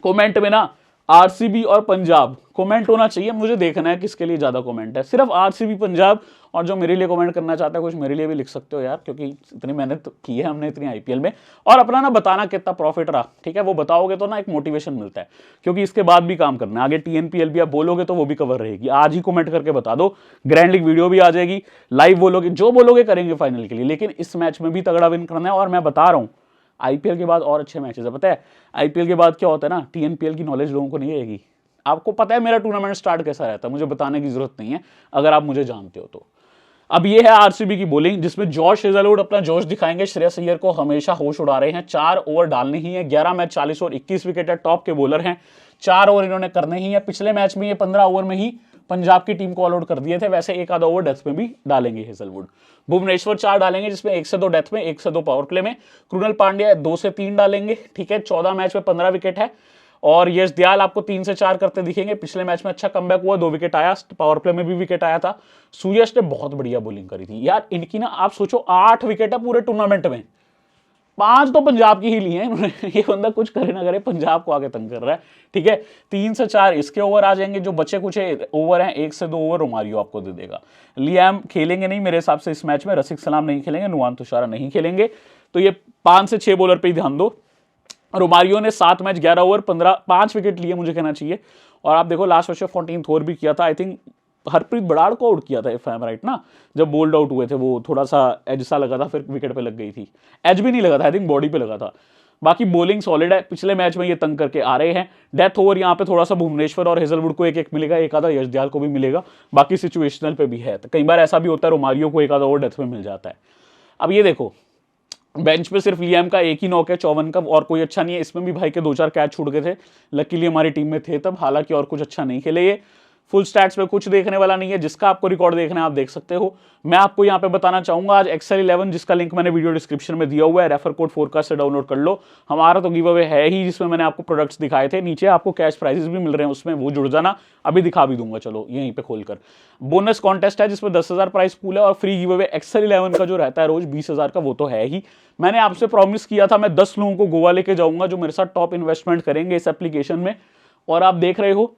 कमेंट में ना आरसीबी और पंजाब कमेंट होना चाहिए, मुझे देखना है किसके लिए ज्यादा कमेंट है। सिर्फ आरसीबी पंजाब, और जो मेरे लिए कमेंट करना चाहता है कुछ मेरे लिए भी लिख सकते हो यार, क्योंकि इतनी मेहनत की है हमने इतनी आईपीएल में। और अपना ना बताना कितना प्रॉफिट रहा, ठीक है, वो बताओगे तो ना एक मोटिवेशन मिलता है, क्योंकि इसके बाद भी काम करना है आगे। टीएनपीएल भी आप बोलोगे तो वो भी कवर रहेगी। आज ही कमेंट करके बता दो, ग्रैंड लीग वीडियो भी आ जाएगी, लाइव बोलोगे, जो बोलोगे करेंगे फाइनल के लिए। लेकिन इस मैच में भी तगड़ा विन करना है। और मैं बता रहा हूं आईपीएल के बाद और अच्छे मैचेस है। पता है आईपीएल के बाद क्या होता है ना, टीएनपीएल की नॉलेज लोगों को नहीं रहेगी। आपको पता है मेरा टूर्नामेंट स्टार्ट कैसा रहता है, मुझे बताने की जरूरत नहीं है अगर आप मुझे जानते हो तो। अब ये है आरसीबी की बॉलिंग, जिसमें जॉश हेजलवुड अपना जोश दिखाएंगे। श्रेयस अय्यर को हमेशा होश उड़ा रहे हैं, 4 ओवर डालने ही है। 11 मैच 40 और 21 विकेट है, टॉप के बॉलर हैं, 4 ओवर इन्होंने करने ही है। पिछले मैच में ये 15 ओवर में ही पंजाब की टीम को ऑल आउट कर दिए थे। वैसे एक आधा ओवर डेथ में भी डालेंगे हेजलवुड। भुवनेश्वर 4 डालेंगे, जिसमें 1 से 2 डेथ में, 1 से 2 पावर प्ले में। कृणाल पांड्या 2 से 3 डालेंगे, ठीक है। 14 मैच में 15 विकेट है। और यश दयाल आपको 3 से 4 करते दिखेंगे। पिछले मैच में अच्छा कमबैक हुआ, 2 विकेट आया, पावर प्ले में भी विकेट आया था। सुयश ने बहुत बढ़िया बॉलिंग करी थी यार इनकी ना, आप सोचो 8 विकेट है पूरे टूर्नामेंट में, 5 तो पंजाब की ही ली है इन्होंने। ये बंदा कुछ करे ना करे पंजाब को आगे तंग कर रहा है, ठीक है। 3 से 4 इसके ओवर आ जाएंगे। जो बचे कुछ ओवर हैं, 1 से 2 ओवर रोमारियो आपको दे देगा। लियाम खेलेंगे नहीं मेरे हिसाब से इस मैच में, रसिक सलाम नहीं खेलेंगे, नुआन तुषारा नहीं खेलेंगे। तो ये 5 से 6 बॉलर पे ही ध्यान दो। रोमारियो ने 7 मैच 11 ओवर 5 विकेट लिए मुझे कहना चाहिए। और आप देखो लास्ट मैच में 14th ओवर भी किया था, आई थिंक हरप्रीत बड़ाड़ को आउट किया था इफ आई एम राइट ना, जब बोल्ड आउट हुए थे। वो थोड़ा सा एज सा लगा था, फिर विकेट पे लग गई थी। एज भी नहीं लगा था, आई थिंक बॉडी पे लगा था। बाकी बॉलिंग सॉलिड है, पिछले मैच में ये तंग करके आ रहे हैं। डेथ ओवर यहाँ पे थोड़ा सा भुवनेश्वर और हेजलवुड को 1-1 मिलेगा, एक आधा यश दयाल को भी मिलेगा। बाकी सिचुएशनल पे भी है, तो कई बार ऐसा भी होता है रोमारियो को 1 आधा ओवर डेथ में मिल जाता है। अब ये देखो बेंच पे सिर्फ लियाम का 1 ही नॉक है 54 का, और कोई अच्छा नहीं है। इसमें भी भाई के 2-4 कैच छूट गए थे, लकीली हमारी टीम में थे तब, हालांकि और कुछ अच्छा नहीं खेले ये। फुल स्टैट्स पे कुछ देखने वाला नहीं है, जिसका आपको रिकॉर्ड देखना है आप देख सकते हो। मैं आपको यहाँ पे बताना चाहूंगा आज एक्सेल 11, जिसका लिंक मैंने वीडियो डिस्क्रिप्शन में दिया हुआ है, रेफर कोड फोरकास्ट से डाउनलोड कर लो। हमारा तो गिव अवे है ही, जिसमें मैंने आपको प्रोडक्ट्स दिखाए थे, नीचे आपको कैश प्राइजेस भी मिल रहे हैं उसमें, वो जुड़ जाना, अभी दिखा भी दूंगा। चलो यहीं पे खोलकर बोनस कॉन्टेस्ट है जिसमें 10,000 प्राइस पूल है, और फ्री गिव अवे एक्सेल 11 का जो रहता है रोज 20,000 का, वो तो है ही। मैंने आपसे प्रॉमिस किया था मैं 10 लोगों को गोवा लेके जाऊंगा जो मेरे साथ टॉप इन्वेस्टमेंट करेंगे इस एप्लीकेशन में, और आप देख रहे हो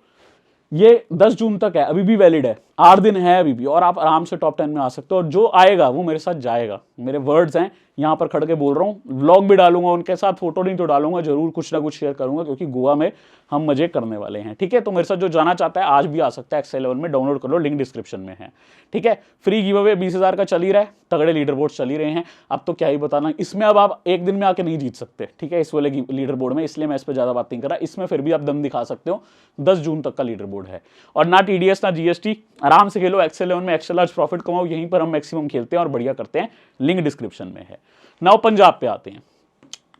ये 10 जून तक है, अभी भी वैलिड है, 8 दिन है अभी भी, और आप आराम से टॉप 10 में आ सकते हो। और जो आएगा वो मेरे साथ जाएगा, मेरे वर्ड्स हैं, यहाँ पर खड़ के बोल रहा हूँ। व्लॉग भी डालूंगा उनके साथ, फोटो नहीं तो डालूंगा, जरूर कुछ ना कुछ शेयर करूंगा, क्योंकि गोवा में हम मजे करने वाले हैं, ठीक है। तो मेरे साथ जो जाना चाहता है आज भी आ सकता है, एक्सेल 11 में डाउनलोड कर लो, लिंक डिस्क्रिप्शन में है, ठीक है। फ्री गिव अवे 20,000 का चल ही रहा है, तगड़े लीडर बोर्ड चल ही रहे हैं। अब तो क्या ही बताना, इसमें अब आप एक दिन में आके नहीं जीत सकते, ठीक है, इस वाले लीडर बोर्ड में, इसलिए मैं इस पर ज्यादा बात नहीं कर रहा। इसमें फिर भी आप दम दिखा सकते हो, 10 जून तक का लीडर बोर्ड है, और ना टीडीएस ना जीएसटी, आराम से खेलो एक्सेल 11 में, एक्स्ट्रा लार्ज प्रॉफिट कमाओ, यहीं पर हम मैक्सिमम खेलते हैं और बढ़िया करते हैं, लिंक डिस्क्रिप्शन में है। नाउ पंजाब पे आते हैं।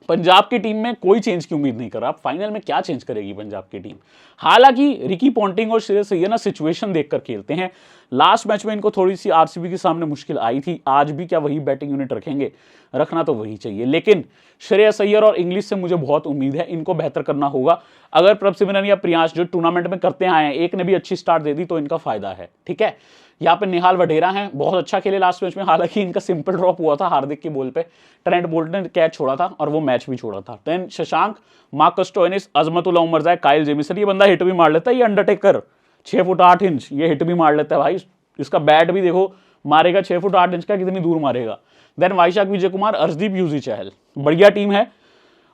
पंजाब की टीम में कोई चेंज की उम्मीद नहीं कर रहा। फाइनल में क्या चेंज करेगी पंजाब की टीम? हालांकि रिकी पॉन्टिंग और श्रेयस अय्यर ना सिचुएशन देखकर खेलते हैं। लास्ट मैच में इनको थोड़ी सी आरसीबी के सामने मुश्किल आई थी, आज भी क्या वही बैटिंग यूनिट रखेंगे? रखना तो वही चाहिए, लेकिन श्रेयस अय्यर और इंग्लिश से मुझे बहुत उम्मीद है, इनको बेहतर करना होगा। अगर प्रभ सिमरन या प्रियांश जो टूर्नामेंट में करते आए हैं, एक ने भी अच्छी स्टार्ट दे दी तो इनका फायदा है, ठीक है। यहाँ पे निहाल वडेरा हैं, बहुत अच्छा खेले लास्ट मैच में, हालांकि इनका सिंपल ड्रॉप हुआ था हार्दिक की बॉल पे, ट्रेंट बोल्ट ने कैच छोड़ा था और वो मैच भी छोड़ा था। Then Shashank, Marcus Stoinis, Azmatullah Omarzai, Kyle Jamieson, ये बंदा हिट भी मार लेता है, ये अंडरटेकर 6 फुट 8 इंच, ये हिट भी मार लेता है भाई। इसका बैट भी देखो मारेगा 6 फुट 8 इंच का, कितनी दूर मारेगा। देन वाइशाख विजय कुमार, अर्शदीप यूजी चहल, बढ़िया टीम है।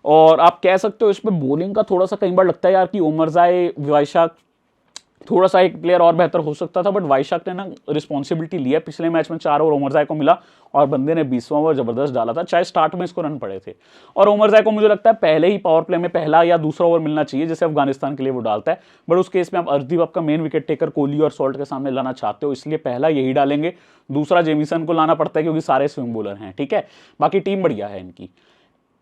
और आप कह सकते हो इसमें बॉलिंग का थोड़ा सा कई बार लगता है यार कि उमरजाई, वाइशाख, थोड़ा सा एक प्लेयर और बेहतर हो सकता था, बट वाइशाख ने ना रिस्पॉन्सिबिलिटी लिया। पिछले मैच में 4 ओवर उमरजाई को मिला और बंदे ने 20वां ओवर जबरदस्त डाला था, चाहे स्टार्ट में इसको रन पड़े थे। और उमरजाई को मुझे लगता है पहले ही पावर प्ले में पहला या दूसरा ओवर मिलना चाहिए, जैसे अफगानिस्तान के लिए वो डालता है। बट उस केस में आप अर्शदीप आपका मेन विकेट टेकर कोहली और सॉल्ट के सामने लाना चाहते हो, इसलिए पहला यही डालेंगे। दूसरा जेमिसन को लाना पड़ता है क्योंकि सारे स्विंग बॉलर हैं, ठीक है। बाकी टीम बढ़िया है इनकी।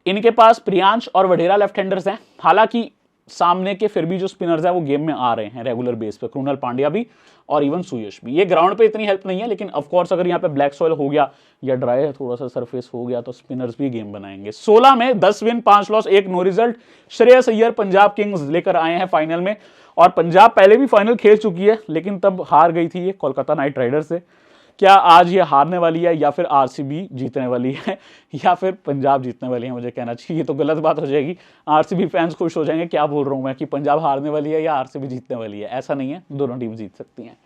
इनके पास प्रियांश और वडेरा लेफ्ट हैंडर्स हैं, हालांकि सामने के फिर भी जो स्पिनर्स हैं वो गेम में आ रहे हैं रेगुलर बेस पे। कृणाल पांड्या भी और इवन सुयश भी। ये ग्राउंड पे इतनी हेल्प नहीं है, लेकिन ऑफकोर्स अगर यहाँ पे ब्लैक सॉइल हो गया या ड्राई है थोड़ा सा सरफेस हो गया तो स्पिनर्स भी गेम बनाएंगे। 16 में 10 win 5 loss 1 no result. Shreyas Iyer Punjab Kings लेकर आए हैं फाइनल में, और पंजाब पहले भी फाइनल खेल चुकी है लेकिन तब हार गई थी ये कोलकाता नाइट राइडर्स से। क्या आज ये हारने वाली है या फिर आरसीबी जीतने वाली है या फिर पंजाब जीतने वाली है? मुझे कहना चाहिए, ये तो गलत बात हो जाएगी। आरसीबी फैंस खुश हो जाएंगे, क्या बोल रहा हूं मैं कि पंजाब हारने वाली है या आरसीबी जीतने वाली है। ऐसा नहीं है, दोनों टीम जीत सकती हैं।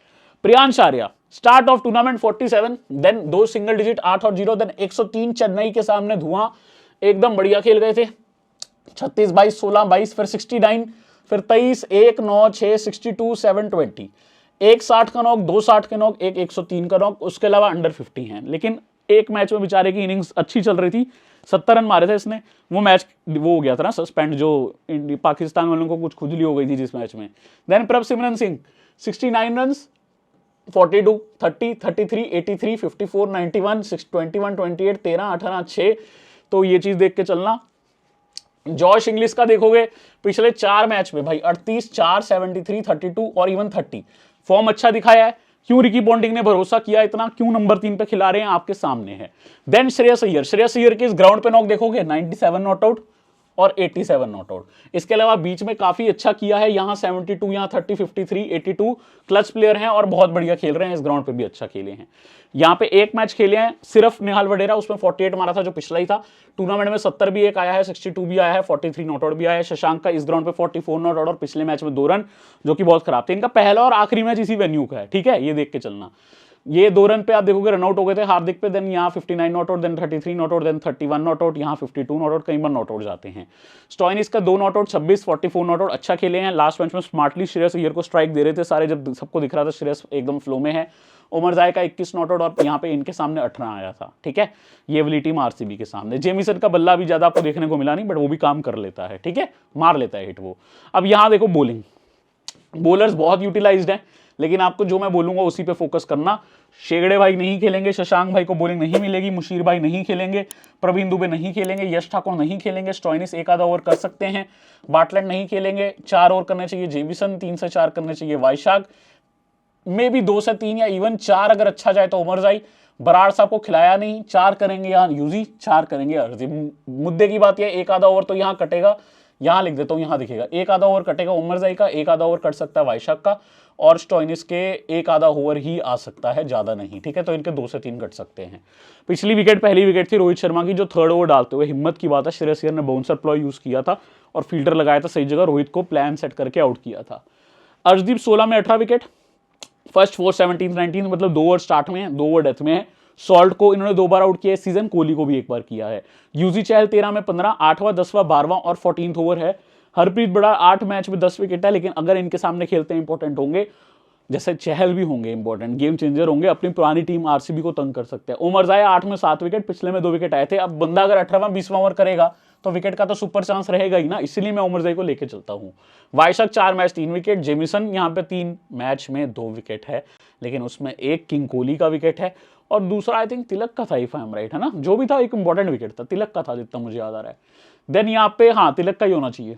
Priyansh Arya start off tournament 47, then 2 single digit 8 और 0, देन 103 चेन्नई के सामने धुआं, एकदम बढ़िया खेल गए थे। 36-22, 16-22, फिर 69, फिर 23, 1, 9, 6, 62, 7, 20, एक 60 का नॉक, 2 60 के नॉक, एक 103 का नॉक, उसके अलावा अंडर 50 हैं। लेकिन एक मैच में बेचारे की इनिंग्स अच्छी चल रही थी, 70 रन मारे थे इसने। वो मैच वो हो गया था ना सस्पेंड, जो पाकिस्तान वालों को कुछ खुजली हो गई थी जिस मैच में। Then Prabhsimran Singh 69 run, 42, 30, 33, 83, 54, 91, 21, 28, 13, 18, 6। तो ये चीज देख के चलना। जॉश इंग्लिश का देखोगे पिछले 4 मैच में भाई 38, 4, 73, 32 और इवन 30 फॉर्म अच्छा दिखाया है। क्यों रिकी पॉन्टिंग ने भरोसा किया इतना, क्यों नंबर 3 पे खिला रहे हैं, आपके सामने है। देन श्रेयस अय्यर के इस ग्राउंड पे नॉक देखोगे 97 नॉट आउट और 87 नॉट आउट। इसके अलावा बीच में काफी अच्छा किया है, यहाँ 72, यहाँ 30, 53, 82 क्लच प्लेयर हैं और बहुत बढ़िया खेल रहे हैं। इस ग्राउंड पे भी अच्छा खेले हैं। यहाँ पे एक मैच खेले हैं सिर्फ निहाल वडेरा, उसमें 48 मारा था जो पिछला ही था। टूर्नामेंट में 70 भी एक आया है, 62 भी आया है, 43 नॉट आउट भी आया है। शशांक का इस ग्राउंड पे 44 नॉट आउट और पिछले मैच में 2 रन, जो कि बहुत खराब थे। इनका पहला और आखिरी मैच इसी वेन्यू का है, ठीक है, ये देख के चलना। ये 2 रन पे आप देखोगे रनआउट हो गए थे हार्दिक पे, देन यहाँ 59 not out, then 33 not out, then 31 not out, यहाँ 52 नॉट आउट, कई बार नॉट आउट जाते हैं। स्टॉइनिस का 2 नॉट आउट, 26, 44 नॉट आउट, अच्छा खेले हैं। लास्ट मैच में स्मार्टली श्रेयस अय्यर को स्ट्राइक दे रहे थे सारे, जब सबको दिख रहा था श्रेयस एकदम फ्लो में है। उमरजाई का 21 नॉट आउट और यहाँ पे इनके सामने 18 आया था, ठीक है। ये वाली टीम आरसीबी के सामने। जेमिसन का बल्ला भी ज्यादा आपको देखने को मिला नहीं, बट वो भी काम कर लेता है, ठीक है, मार लेता है हिट वो। अब यहाँ देखो बॉलिंग, बॉलर्स बहुत यूटिलाइज्ड हैं, लेकिन आपको जो मैं बोलूंगा उसी पे फोकस करना। शेगड़े भाई नहीं खेलेंगे, शशांक भाई को बॉलिंग नहीं मिलेगी, मुशीर भाई नहीं खेलेंगे, प्रवीण दुबे नहीं खेलेंगे, यश ठाकुर नहीं खेलेंगे, स्टॉइनिस एक आधा ओवर कर सकते हैं, बाटलैंड नहीं खेलेंगे, 4 ओवर करने चाहिए जेमिसन, 3 से 4 करने चाहिए वाइशाख, मे भी 2 से 3 या इवन 4 अगर अच्छा जाए तो उमरजाई। बराड़ साहब को खिलाया नहीं, 4 करेंगे यहाँ यूजी, 4 करेंगे अर्जी। मुद्दे की बात यह, एक आधा ओवर तो यहाँ कटेगा, यहाँ लिख देता हूँ, यहाँ दिखेगा, एक आधा ओवर कटेगा उमरजाई का, एक आधा ओवर कट सकता है वाइशाख का, और स्टॉइनिस के एक आधा ओवर ही आ सकता है, ज्यादा नहीं, ठीक है। तो इनके 2 से 3 कट सकते हैं। पिछली विकेट पहली विकेट थी रोहित शर्मा की, जो 3rd ओवर डालते हुए, हिम्मत की बात है, श्रेयस अय्यर ने बाउंसर प्लॉय यूज किया था और फील्डर लगाया था सही जगह, रोहित को प्लान सेट करके आउट किया था। अर्शदीप 16 में 18 विकेट, फर्स्ट 4, 17, 19, मतलब 2 ओवर स्टार्ट में है, 2 ओवर डेथ में है। सॉल्ट को इन्होंने 2 बार आउट किया इस सीजन, कोहली को भी 1 बार किया है। यूजी चहल 13 में 15, 8वां 10वां 12वां और 14th ओवर है। हरप्रीत बराड़ 8 मैच में 10 विकेट है, लेकिन अगर इनके सामने खेलते हैं इंपॉर्टेंट होंगे, जैसे चहल भी होंगे इंपॉर्टेंट, गेम चेंजर होंगे, अपनी पुरानी टीम आरसीबी को तंग कर सकते हैं। उमरजाई 8 में 7 विकेट, पिछले में 2 विकेट आए थे। अब बंदा अगर 18वां 20वां ओवर करेगा तो विकेट का तो सुपर चांस रहेगा ही ना, इसलिए मैं उमरजाई को लेके चलता हूं। वाइशाख 4 मैच 3 विकेट, जेमिसन यहाँ पे 3 मैच में 2 विकेट है, लेकिन उसमें एक किंग कोहली का विकेट है और दूसरा आई थिंक तिलक का था, इफ आई एम राइट, है ना, जो भी था एक इंपॉर्टेंट विकेट था, तिलक का था जितना मुझे याद आ रहा है। देन यहाँ पे हाँ तिलक का ही होना चाहिए,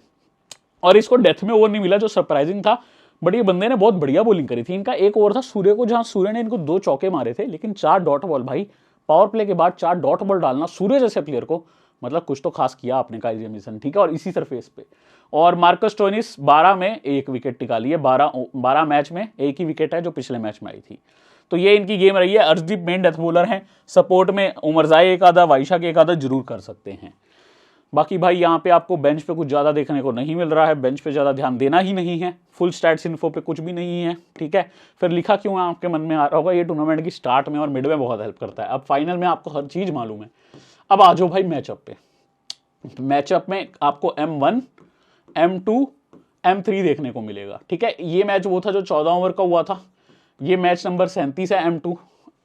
और इसको डेथ में ओवर नहीं मिला जो सरप्राइजिंग था, बट ये बंदे ने बहुत बढ़िया बॉलिंग करी थी। इनका एक ओवर था सूर्य को, जहां सूर्य ने इनको 2 चौके मारे थे, लेकिन 4 डॉट बॉल, भाई पावर प्ले के बाद 4 डॉट बॉल डालना सूर्य जैसे प्लेयर को, मतलब कुछ तो खास किया आपने काइल जेमिसन, ठीक है, और इसी सरफेस पे। और मार्कस स्टोइनिस 12 में 1 विकेट निकाली है, 12 मैच में 1 ही विकेट है जो पिछले मैच में आई थी। तो ये इनकी गेम रही है। अर्शदीप मेन डेथ बॉलर हैं, सपोर्ट में उमरजाई एक आधा, वाइशाख एक आधा जरूर कर सकते हैं। बाकी भाई यहाँ पे आपको बेंच पे कुछ ज़्यादा देखने को नहीं मिल रहा है, बेंच पे ज़्यादा ध्यान देना ही नहीं है, फुल स्टैट्स इन्फो पे कुछ भी नहीं है, ठीक है। फिर लिखा क्यों है आपके मन में आ रहा होगा, ये टूर्नामेंट की स्टार्ट में और मिड में बहुत हेल्प करता है, अब फाइनल में आपको हर चीज़ मालूम है। अब आ जाओ भाई मैचअप पे। मैचअप में आपको M1, M2, M3 देखने को मिलेगा, ठीक है। ये मैच वो था जो 14 ओवर का हुआ था, ये मैच नंबर 37 है M2,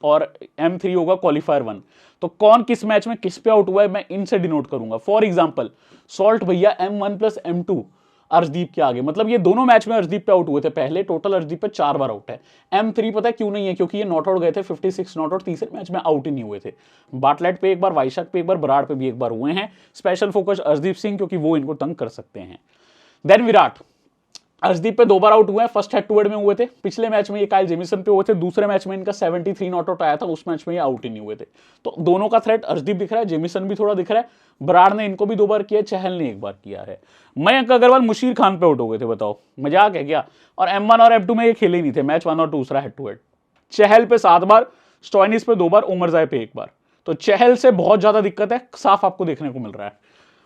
और M3 होगा क्वालिफायर 1। तो कौन किस मैच में किस पे आउट हुआ है मैं इनसे डिनोट करूंगा। फॉर एग्जांपल सॉल्ट भैया M1 + M2 अर्शदीप के आगे, मतलब ये दोनों मैच में अर्शदीप पे आउट हुए थे पहले, टोटल अर्शदीप पे 4 बार आउट है। M3 पता है क्यों नहीं है, क्योंकि ये नॉट आउट गए थे 56 नॉट आउट, तीसरे मैच में आउट ही नहीं हुए थे। बाटलेट पे 1 बार, वाइशाख पे 1 बार, बराड़ पे भी 1 बार हुए हैं। स्पेशल फोकस अर्शदीप सिंह, क्योंकि वो इनको तंग कर सकते हैं। देन विराट अर्शदीप पे 2 बार आउट हुए हैं, फर्स्ट हेड टू हेड में हुए थे, पिछले मैच में ये काइल जेमिसन पे हुए थे, दूसरे मैच में इनका 73 नॉट आउट आया था, उस मैच में ये आउट ही नहीं हुए थे। तो दोनों का थ्रेट अर्शदीप दिख रहा है, जेमिसन भी थोड़ा दिख रहा है, बराड़ ने इनको भी 2 बार किया, चहल ने 1 बार किया है। मयंक अग्रवाल मुशीर खान पे आउट हो गए थे, बताओ मजाक है क्या? और M1 और M2 में ये खेले ही नहीं थे, मैच 1 और दूसरा हेड टू हेड। चहल पे 7 बार, स्टोइनिस पे 2 बार, उमरजाई पे 1 बार। तो चहल से बहुत ज्यादा दिक्कत है, साफ आपको देखने को मिल रहा है।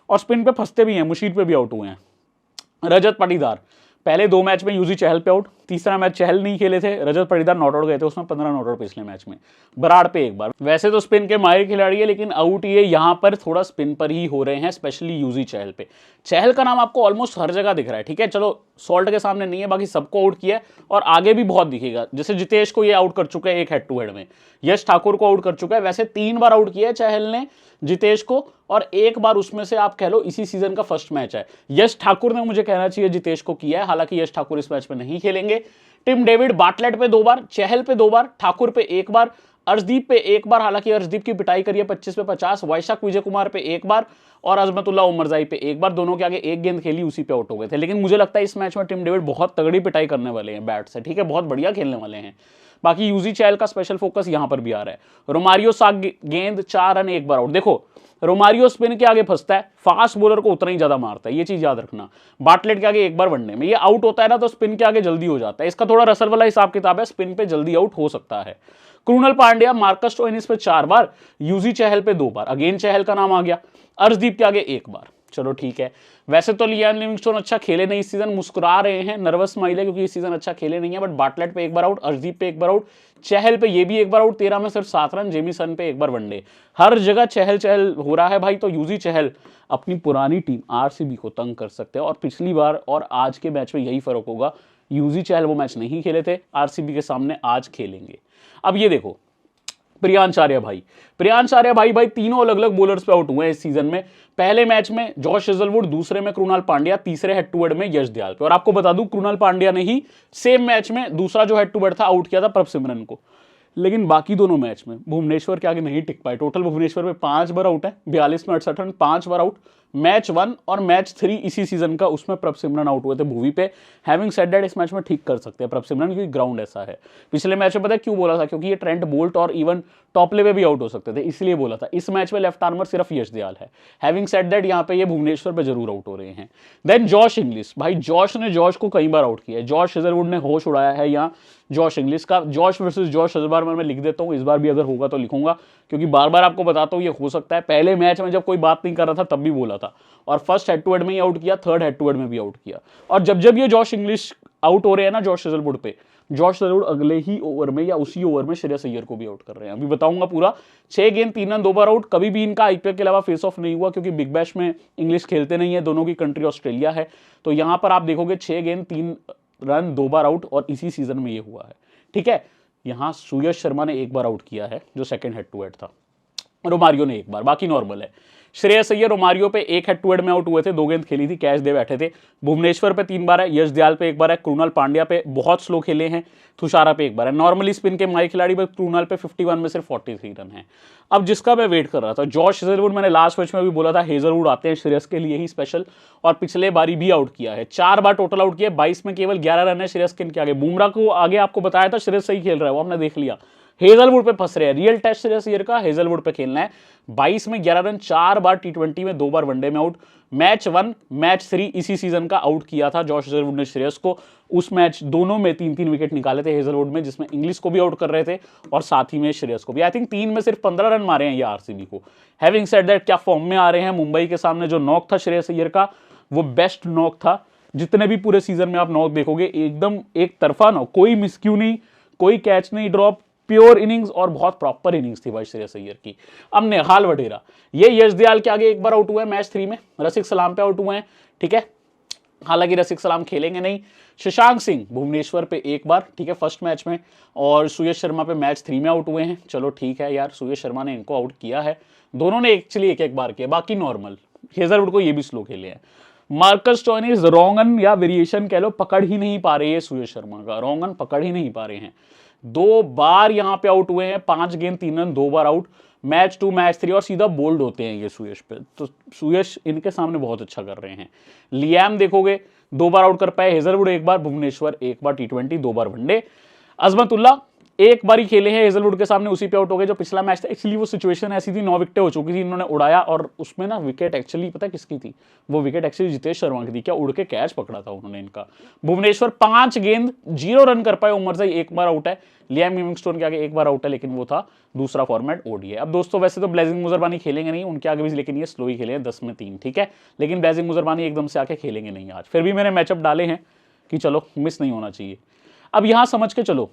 और स्पिन पे फंसते भी हैं, मुशीर पे भी आउट हुए हैं। रजत पाटीदार पहले 2 मैच में यूजी चहल पे आउट, तीसरा मैच चहल नहीं खेले थे, रजत पाटीदार नॉट आउट गए थे, उसमें 15 नॉट आउट पिछले मैच में। बराड़ पे 1 बार। वैसे तो स्पिन के माहिर खिलाड़ी है, लेकिन आउट ये यहां पर थोड़ा स्पिन पर ही हो रहे हैं, स्पेशली यूजी चहल पे। चहल का नाम आपको ऑलमोस्ट हर जगह दिख रहा है, ठीक है, चलो सॉल्ट के सामने नहीं है, बाकी सबको आउट किया है और आगे भी बहुत दिखेगा। जैसे जितेश को ये आउट कर चुका है एक हेड टू हेड में, यश ठाकुर को आउट कर चुका है। वैसे 3 बार आउट किया है चहल ने जितेश को, और 1 बार उसमें से आप कह लो इसी सीजन का फर्स्ट मैच है। यश ठाकुर ने, मुझे कहना चाहिए, जितेश को किया है, हालांकि यश ठाकुर इस मैच में नहीं खेलेंगे। टिम डेविड बाटलेट पे 2 बार, चहल पे 2 बार, ठाकुर पे 1 बार, अर्शदीप पे 1 बार, हालांकि अर्शदीप की पिटाई करी है 25 पे 50, वैशाख विजय कुमार पे 1 बार और अजमतुल्ला उमरजाई पे 1 बार। दोनों के आगे 1 गेंद खेली, उसी पे आउट हो गए थे। लेकिन मुझे लगता है इस मैच में टिम डेविड बहुत तगड़ी पिटाई करने वाले हैं बैट से, ठीक है, बहुत बढ़िया खेलने वाले हैं। बाकी यूजी चहल का स्पेशल फोकस यहां पर भी आ रहा है। रोमारियो 7 गेंद 4 रन 1 बार आउट। देखो रोमारियो स्पिन के आगे फंसता है, फास्ट बॉलर को उतना ही ज्यादा मारता है, ये चीज याद रखना। बाटलेट के आगे 1 बार वनडे में ये आउट होता है ना, तो स्पिन के आगे जल्दी हो जाता है। इसका थोड़ा रसल वाला हिसाब किताब है, स्पिन पे जल्दी आउट हो सकता है। कृणाल पांड्या, मार्कस स्टोइनिस पे 4 बार, यूजी चहल पे 2 बार, अगेन चहल का नाम आ गया। अर्शदीप के आगे 1 बार, चलो ठीक है। वैसे तो लियाम लिविंगस्टोन अच्छा खेले नहीं इस सीजन, मुस्कुरा रहे हैं, नर्वस स्माइल है क्योंकि इस सीजन अच्छा खेले नहीं है, बट बाटलेट पे 1 बार आउट, अर्शदीप पे 1 बार आउट, चहल पे ये भी 1 बार आउट, 13 में सिर्फ 7 रन, जेमिसन पे 1 बार वनडे। हर जगह चहल चहल हो रहा है भाई। तो यूजी चहल अपनी पुरानी टीम आरसीबी को तंग कर सकते हैं, और पिछली बार और आज के मैच में यही फर्क होगा, यूजी चहल वो मैच नहीं खेले थे आरसीबी के सामने, आज खेलेंगे। अब ये देखो प्रियांश आर्या भाई तीनों अलग अलग बॉलर्स पे आउट हुए हैं इस सीजन में। पहले मैच में जॉश हेजलवुड, दूसरे में कृणाल पांड्या, तीसरे हेड टू हेड में यश दयाल पे। और आपको बता दूं कृणाल पांड्या ने ही सेम मैच में दूसरा जो हेड टू हेड था आउट किया था प्रभसिमरन को। लेकिन बाकी दोनों मैच में भुवनेश्वर के आगे नहीं टिक पाए। टोटल भुवनेश्वर पे 5 बार आउट है, 42 में 68 रन, 5 बार आउट। मैच 1 और मैच 3 इसी सीजन का, उसमें प्रभसिमरन आउट हुए थे भुवी पे। हैविंग सेड दैट इस मैच में ठीक कर सकते हैं प्रभसिमरन, क्योंकि ग्राउंड ऐसा है। पिछले मैच में पता है क्यों बोला था? क्योंकि ये ट्रेंट बोल्ट और इवन टॉपले पे भी आउट हो सकते थे, इसलिए बोला था। इस मैच में लेफ्ट आर्मर सिर्फ यश दयाल है। हैविंग सेड दैट यहाँ पे ये भुवनेश्वर पे जरूर आउट हो रहे हैं। देन जॉश इंग्लिश, भाई जॉश को कई बार आउट किया है। जॉश हेजलवुड ने होश उड़ाया है यहाँ जॉश इंग्लिश का। जॉश वर्सेस जॉश इस बार मैं लिख देता हूँ, इस बार भी अगर होगा तो लिखूंगा, क्योंकि बार बार आपको बताता हूँ ये हो सकता है। पहले मैच में जब कोई बात नहीं कर रहा था तब भी बोला था, और फर्स्ट हेड टू हेड में ही आउट किया, थर्ड हेड टू हेड में भी आउट किया। और जब ये जॉश इंग्लिश आउट हो रहे हैं ना जॉश हेजलवुड पे, जॉश हेजलवुड अगले ही ओवर में या उसी ओवर में श्रेयस अय्यर को भी आउट कर रहे हैं। अभी बताऊंगा पूरा। 6 गेंद 3 रन 2 बार आउट। कभी भी इनका आईपीएल के अलावा फेस ऑफ नहीं हुआ, क्योंकि बिग बैश में इंग्लिश खेलते नहीं है, दोनों की कंट्री ऑस्ट्रेलिया है। तो यहां पर आप देखोगे 6 गेंद 3 रन 2 बार आउट, और इसी सीजन में ये हुआ है, ठीक है। यहां सुयश शर्मा ने 1 बार आउट किया है, जो सेकंड हेड टू हेड था। रोमारियो ने 1 बार, बाकी नॉर्मल है। श्रेयस अय्यर रोमारियो पे 1 हेड टू हेड में आउट हुए थे, 2 गेंद खेली थी, कैच दे बैठे थे। भुवनेश्वर पे 3 बार है, यश दयाल पे 1 बार है, कृणाल पांड्या पे बहुत स्लो खेले हैं, तुषारा पे 1 बार है। नॉर्मली स्पिन के माई खिलाड़ी पे कृणाल पे 51 में सिर्फ 43 रन है। अब जिसका मैं वेट कर रहा था जॉश हेजलवुड, मैंने लास्ट मैच में भी बोला था हेजलवुड आते हैं श्रेयस के लिए ही स्पेशल, और पिछले बारी भी आउट किया है। 4 बार टोटल आउट किया, 22 में केवल 11 रन है श्रेयस के इनके आगे। बुमराह को आगे आपको बताया था श्रेयस सही खेल रहा है, वो आपने देख लिया। हेजलवुड पे फंस रहे हैं, रियल टेस्ट श्रेयस अय्यर का हेजलवुड पे खेलना है। 22 में 11 रन, 4 बार T20 में, 2 बार वनडे में आउट। मैच 1 मैच 3 इसी सीजन का आउट किया था जॉश हेजलवुड ने श्रेयस को। उस मैच दोनों में 3-3 विकेट निकाले थे हेजलवुड में, जिसमें इंग्लिश को भी आउट कर रहे थे और साथ ही में श्रेयस को भी। आई थिंक 3 में सिर्फ 15 रन मारे हैं ये आरसीबी को। हैविंग सेड दैट, क्या फॉर्म में आ रहे हैं। मुंबई के सामने जो नॉक था श्रेयस अय्यर का, वो बेस्ट नॉक था जितने भी पूरे सीजन में आप नॉक देखोगे, एकदम एक तरफा नॉक, कोई मिसक्यू नहीं, कोई कैच नहीं ड्रॉप, प्योर इनिंग्स और बहुत प्रॉपर इनिंग्स थी भाई श्रेयस अय्यर की। अब नेहाल वडेरा, ये यश दयाल के आगे 1 बार आउट हुए हैं मैच 3 में, रसिक सलाम पे आउट हुए हैं, ठीक है। हालांकि रसिक सलाम खेलेंगे नहीं। शशांक सिंह भुवनेश्वर पे 1 बार, ठीक है, फर्स्ट मैच में, और सुयश शर्मा पे मैच 3 में आउट हुए हैं। चलो ठीक है यार, सुयश शर्मा ने इनको आउट किया है, दोनों ने एक्चुअली 1-1 बार किया, बाकी नॉर्मल। हेजलवुड को ये भी स्लो खेले हैं। मार्कस स्टोइनिस रॉन्गन या वेरिएशन कह लो, पकड़ ही नहीं पा रहे हैं सुयश शर्मा का, रॉन्गन पकड़ ही नहीं पा रहे हैं। 2 बार यहां पे आउट हुए हैं, 5 गेंद 3 रन 2 बार आउट। मैच 2 मैच 3 और सीधा बोल्ड होते हैं ये सुयश पे, तो सुयश इनके सामने बहुत अच्छा कर रहे हैं। लियाम देखोगे 2 बार आउट कर पाए, हेजलवुड 1 बार, भुवनेश्वर 1 बार टी20, 2 बार वनडे। अजमतुल्ला 1 बार ही खेले हैं हेजलवुड के सामने, उसी पे आउट हो गए। जो पिछला मैच था एक्चुअली वो सिचुएशन ऐसी थी, 9 विकेटें हो चुकी थी, इन्होंने उड़ाया और उसमें ना विकेट एक्चुअली पता है किसकी थी, वो विकेट एक्चुअली जितेश शर्मा की थी, क्या उड़ के कैच पकड़ा था उन्होंने इनका। भुवनेश्वर 5 गेंद 0 रन कर पाए, उमरजाई 1 बार आउट है, लियाम लिविंगस्टोन के आगे 1 बार आउट है, लेकिन वो था दूसरा फॉर्मेट ओडी है। अब दोस्तों वैसे तो ब्लेजिंग मुजरबानी खेलेंगे नहीं उनके आगे भी, लेकिन ये स्लो ही खेले 10 में 3, ठीक है, लेकिन ब्लेजिंग मुजरबानी एकदम से आके खेलेंगे नहीं आज। फिर भी मैंने मैचअप डाले हैं कि चलो मिस नहीं होना चाहिए। अब यहां समझ के चलो,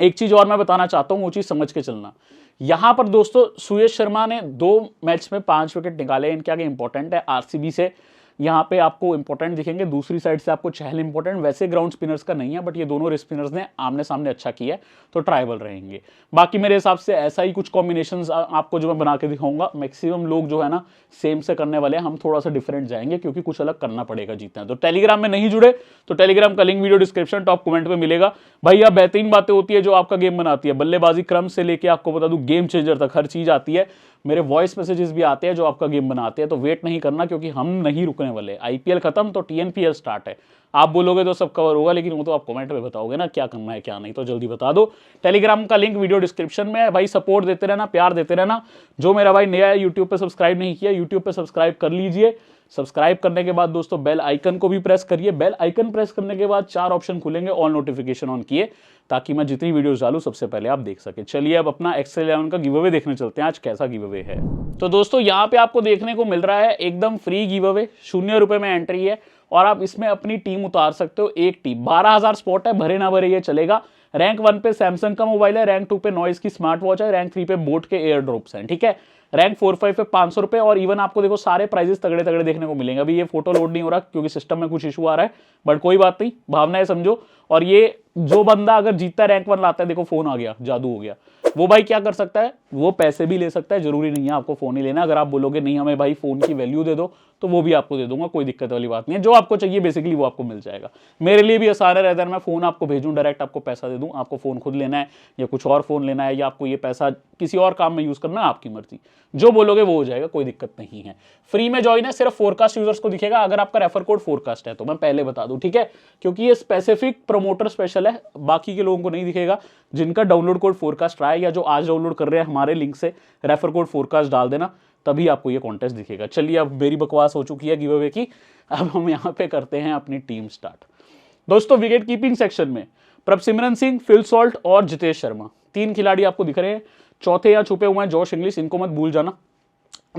एक चीज और मैं बताना चाहता हूं, वो चीज समझ के चलना। यहां पर दोस्तों सुयश शर्मा ने 2 मैच में 5 विकेट निकाले, इनके आगे इंपॉर्टेंट है आरसीबी से, यहां पे आपको इंपॉर्टेंट दिखेंगे, दूसरी साइड से आपको चहल इंपॉर्टेंट, वैसे ग्राउंड स्पिनर्स का नहीं है, बट ये दोनों स्पिनर्स ने आमने सामने अच्छा किया है, तो ट्राइबल रहेंगे। बाकी मेरे हिसाब से ऐसा ही कुछ कॉम्बिनेशंस आपको जो मैं बना के दिखाऊंगा, मैक्सिमम लोग जो है ना सेम से करने वाले हैं, हम थोड़ा सा डिफरेंट जाएंगे क्योंकि कुछ अलग करना पड़ेगा जीतना है। तो टेलीग्राम में नहीं जुड़े तो टेलीग्राम का link video description top comment में मिलेगा। भैया बेहतरीन बातें होती है जो आपका गेम बनाती है, बल्लेबाजी क्रम से लेके आपको बता दूं गेम चेंजर तक हर चीज आती है। मेरे वॉइस मैसेजेस भी आते हैं जो आपका गेम बनाते हैं, तो वेट नहीं करना क्योंकि हम नहीं रुकने वाले। आईपीएल खत्म तो टीएनपीएल स्टार्ट है, आप बोलोगे तो सब कवर होगा, लेकिन वो तो आप कमेंट में बताओगे ना क्या करना है क्या नहीं, तो जल्दी बता दो। टेलीग्राम का लिंक वीडियो डिस्क्रिप्शन में है। भाई सपोर्ट देते रहना, प्यार देते रहना। जो मेरा भाई नया है यूट्यूब पे सब्सक्राइब नहीं किया, यूट्यूब पे सब्सक्राइब कर लीजिए। सब्सक्राइब करने के बाद दोस्तों बेल आइकन को भी प्रेस करिए। बेल आइकन प्रेस करने के बाद 4 ऑप्शन खुलेंगे, ऑल नोटिफिकेशन ऑन किए, ताकि मैं जितनी वीडियोस डालूं सबसे पहले आप देख सके। चलिए अब अपना एक्सेल 11 का गिव अवे देखने चलते हैं, आज कैसा गिव अवे है। तो दोस्तों यहाँ पे आपको देखने को मिल रहा है एकदम फ्री गिव अवे, 0 रुपए में एंट्री है और आप इसमें अपनी टीम उतार सकते हो। एक टीम 12,000 स्पॉट है, भरे ना भरे ये चलेगा। रैंक 1 पे सैमसंग का मोबाइल है, रैंक 2 पे नॉइस की स्मार्ट वॉच है, रैंक 3 पे बोट के एयर ड्रॉप्स हैं, ठीक है। रैंक 4-5 पे 500 रुपए और इवन आपको देखो सारे प्राइजेस तगड़े तगड़े देखने को मिलेंगे। अभी ये फोटो लोड नहीं हो रहा क्योंकि सिस्टम में कुछ इशू आ रहा है, बट कोई बात नहीं, भावनाएं समझो। और ये जो बंदा अगर जीतता है रैंक 1 लाता है, देखो फोन आ गया, जादू हो गया, वो भाई क्या कर सकता है, वो पैसे भी ले सकता है, जरूरी नहीं है आपको फोन ही लेना। अगर आप बोलोगे नहीं हमें भाई फोन की वैल्यू दे दो, तो वो भी आपको दे दूंगा, कोई दिक्कत वाली बात नहीं है। जो आपको चाहिए बेसिकली वो आपको मिल जाएगा। मेरे लिए भी आसान रहता है, मैं फोन आपको भेजूं, डायरेक्ट आपको पैसा दे दूं, आपको फोन खुद लेना है या कुछ और फोन लेना है या आपको ये पैसा किसी और काम में यूज करना है, आपकी मर्जी, जो बोलोगे वो हो जाएगा, कोई दिक्कत नहीं है। फ्री में ज्वाइन है, सिर्फ फोरकास्ट यूजर्स को दिखेगा अगर आपका रेफर कोड फोरकास्ट है, तो मैं पहले बता दूं, ठीक है, क्योंकि ये स्पेसिफिक प्रमोटर स्पेशल है, बाकी के लोगों को नहीं दिखेगा। जिनका डाउनलोड कोड फोरकास्ट रहा है या जो आज डाउनलोड कर रहे हैं हमारे लिंक से, रेफर कोड फोरकास्ट डाल देना, तभी आपको ये कॉन्टेस्ट दिखेगा। चलिए अब मेरी बकवास हो चुकी है गिव अवे की, अब हम यहाँ पे करते हैं अपनी टीम स्टार्ट। दोस्तों विकेट कीपिंग सेक्शन में प्रभसिमरन सिंह, फिल सॉल्ट और जितेश शर्मा, 3 खिलाड़ी आपको दिख रहे हैं। चौथे यहाँ छुपे हुए हैं जॉश इंग्लिश, इनको मत भूल जाना।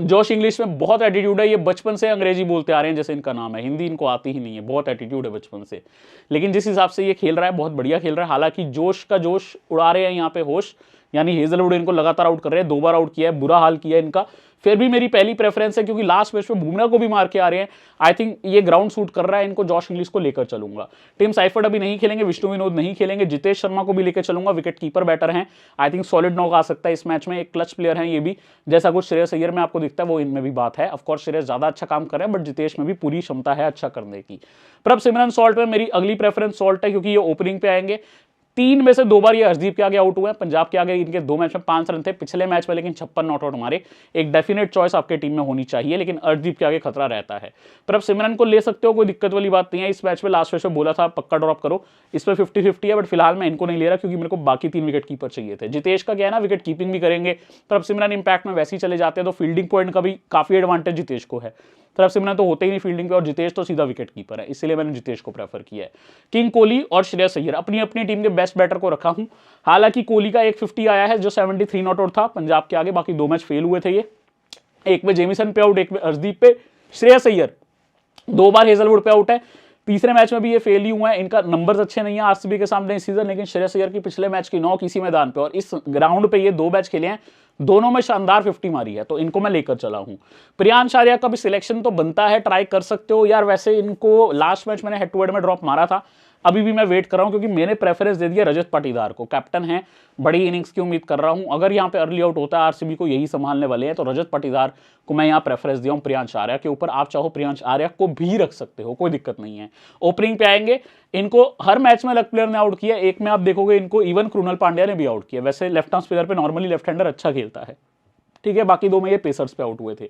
जॉश इंग्लिश में बहुत एटीट्यूड है, ये बचपन से अंग्रेजी बोलते आ रहे हैं जैसे इनका नाम है, हिंदी इनको आती ही नहीं है, बहुत एटीट्यूड है बचपन से। लेकिन जिस हिसाब से ये खेल रहा है बहुत बढ़िया खेल रहा है। हालांकि जोश का जोश उड़ा रहे हैं यहाँ पे होश, यानी हेजलवुड इनको लगातार आउट कर रहे हैं, 2 बार आउट किया है, बुरा हाल किया है इनका। फिर भी मेरी पहली प्रेफरेंस है क्योंकि लास्ट मैच में बुमराह को भी मार के आ रहे हैं, आई थिंक ये ग्राउंड सूट कर रहा है इनको, जॉश इंग्लिश को लेकर चलूंगा। टीम साइफर्ड अभी नहीं खेलेंगे, विष्णु विनोद नहीं खेलेंगे, जितेश शर्मा को भी लेकर चलूंगा, विकेट कीपर बैटर हैं, आई थिंक सॉलिड नॉक आ सकता है इस मैच में, एक क्लच प्लेयर है ये भी, जैसा कुछ श्रेयस अय्यर में आपको दिखता है वो इनमें भी बात है। ऑफकोर्स श्रेयस ज्यादा अच्छा काम कर रहे हैं, बट जितेश में भी पूरी क्षमता है अच्छा करने की। प्रभसिमरन सॉल्ट में मेरी अगली प्रेफरेंस सॉल्ट है क्योंकि ये ओपनिंग पे आएंगे। 3 में से 2 बार ये हरदीप के आगे आउट हुए हैं, पंजाब के आगे इनके 2 मैच में 5 रन थे, पिछले मैच में लेकिन 56 नॉट आउट मारे। एक डेफिनेट चॉइस आपके टीम में होनी चाहिए, लेकिन हरदीप के आगे खतरा रहता है। प्रभसिमरन को ले सकते हो, कोई दिक्कत वाली बात नहीं है। इस मैच में लास्ट मैच में बोला था पक्का ड्रॉप करो, इस पर 50-50 है, बट फिलहाल मैं इनको नहीं ले रहा क्योंकि मेरे को बाकी 3 विकेट कीपर चाहिए थे। जितेश का क्या है ना, विकेट कीपिंग भी करेंगे, प्रभसिमरन इंपैक्ट में वैसे ही चले जाते हैं, तो फील्डिंग पॉइंट का भी काफी एडवांटेज जितेश को है। प्रभसिमरन तो होते ही नहीं फील्डिंग पे और जितेश तो सीधा विकेट कीपर है, इसलिए मैंने जितेश को प्रेफर किया है। किंग कोहली और श्रेयस अय्यर, अपनी अपनी टीम के बेस्ट बैटर को रखा हूं। हालांकि कोहली का एक 50 आया है जो 73 नॉट आउट था पंजाब के आगे, बाकी 2 मैच फेल हुए थे ये, एक में जेमिसन पे आउट, एक में हरदीप पे। श्रेयस अय्यर 2 बार हेजलवुड पे आउट है, तीसरे मैच में भी ये फेल ही हुआ है। इनका नंबर्स अच्छे नहीं है आरसीबी के सामने इस सीजन, लेकिन श्रेयस अय्यर की पिछले मैच की नॉक इसी मैदान पे और इस ग्राउंड पे ये 2 मैच खेले हैं, दोनों में शानदार 50 मारी है, तो इनको मैं लेकर चला हूं। प्रियांश आर्या का भी सिलेक्शन तो बनता है, ट्राई कर सकते हो यार। वैसे इनको लास्ट मैच मैंने हेड टू हेड में ड्रॉप मारा था, अभी भी मैं वेट कर रहा हूं क्योंकि मैंने प्रेफरेंस दे दिया रजत पाटीदार को, कैप्टन है, बड़ी इनिंग्स की उम्मीद कर रहा हूं। अगर यहां पे अर्ली आउट होता है, आरसीबी को यही संभालने वाले हैं, तो रजत पाटीदार को मैं यहां प्रेफरेंस दिया हूं प्रियांश आर्या के ऊपर। आप चाहो प्रियांश आर्या को भी रख सकते हो, कोई दिक्कत नहीं है। ओपनिंग पे आएंगे, इनको हर मैच में अलग प्लेयर ने आउट किया, एक में आप देखोगे इनको इवन कृणाल पांड्या ने भी आउट किया। वैसे लेफ्ट आर्म स्पिनर पे नॉर्मली लेफ्ट हैंडर अच्छा खेलता है, ठीक है, बाकी 2 में ये पेसर्स पे आउट हुए थे।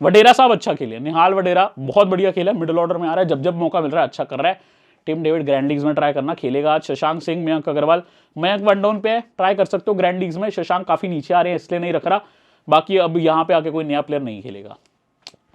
वडेरा साहब अच्छा खेले, निहाल वडेरा बहुत बढ़िया खेला, मिडिल ऑर्डर में आ रहा है, जब जब मौका मिल रहा है अच्छा कर रहा है। टिम डेविड ग्रैंड लीग्स में ट्राई करना, खेलेगा आज। शशांक सिंह, मयंक अग्रवाल, मयंक वन डाउन पे है, ट्राई कर सकते हो ग्रैंड लीग्स में। शशांक काफी नीचे आ रहे हैं इसलिए नहीं रख रहा, बाकी अब यहाँ पे आके कोई नया प्लेयर नहीं खेलेगा।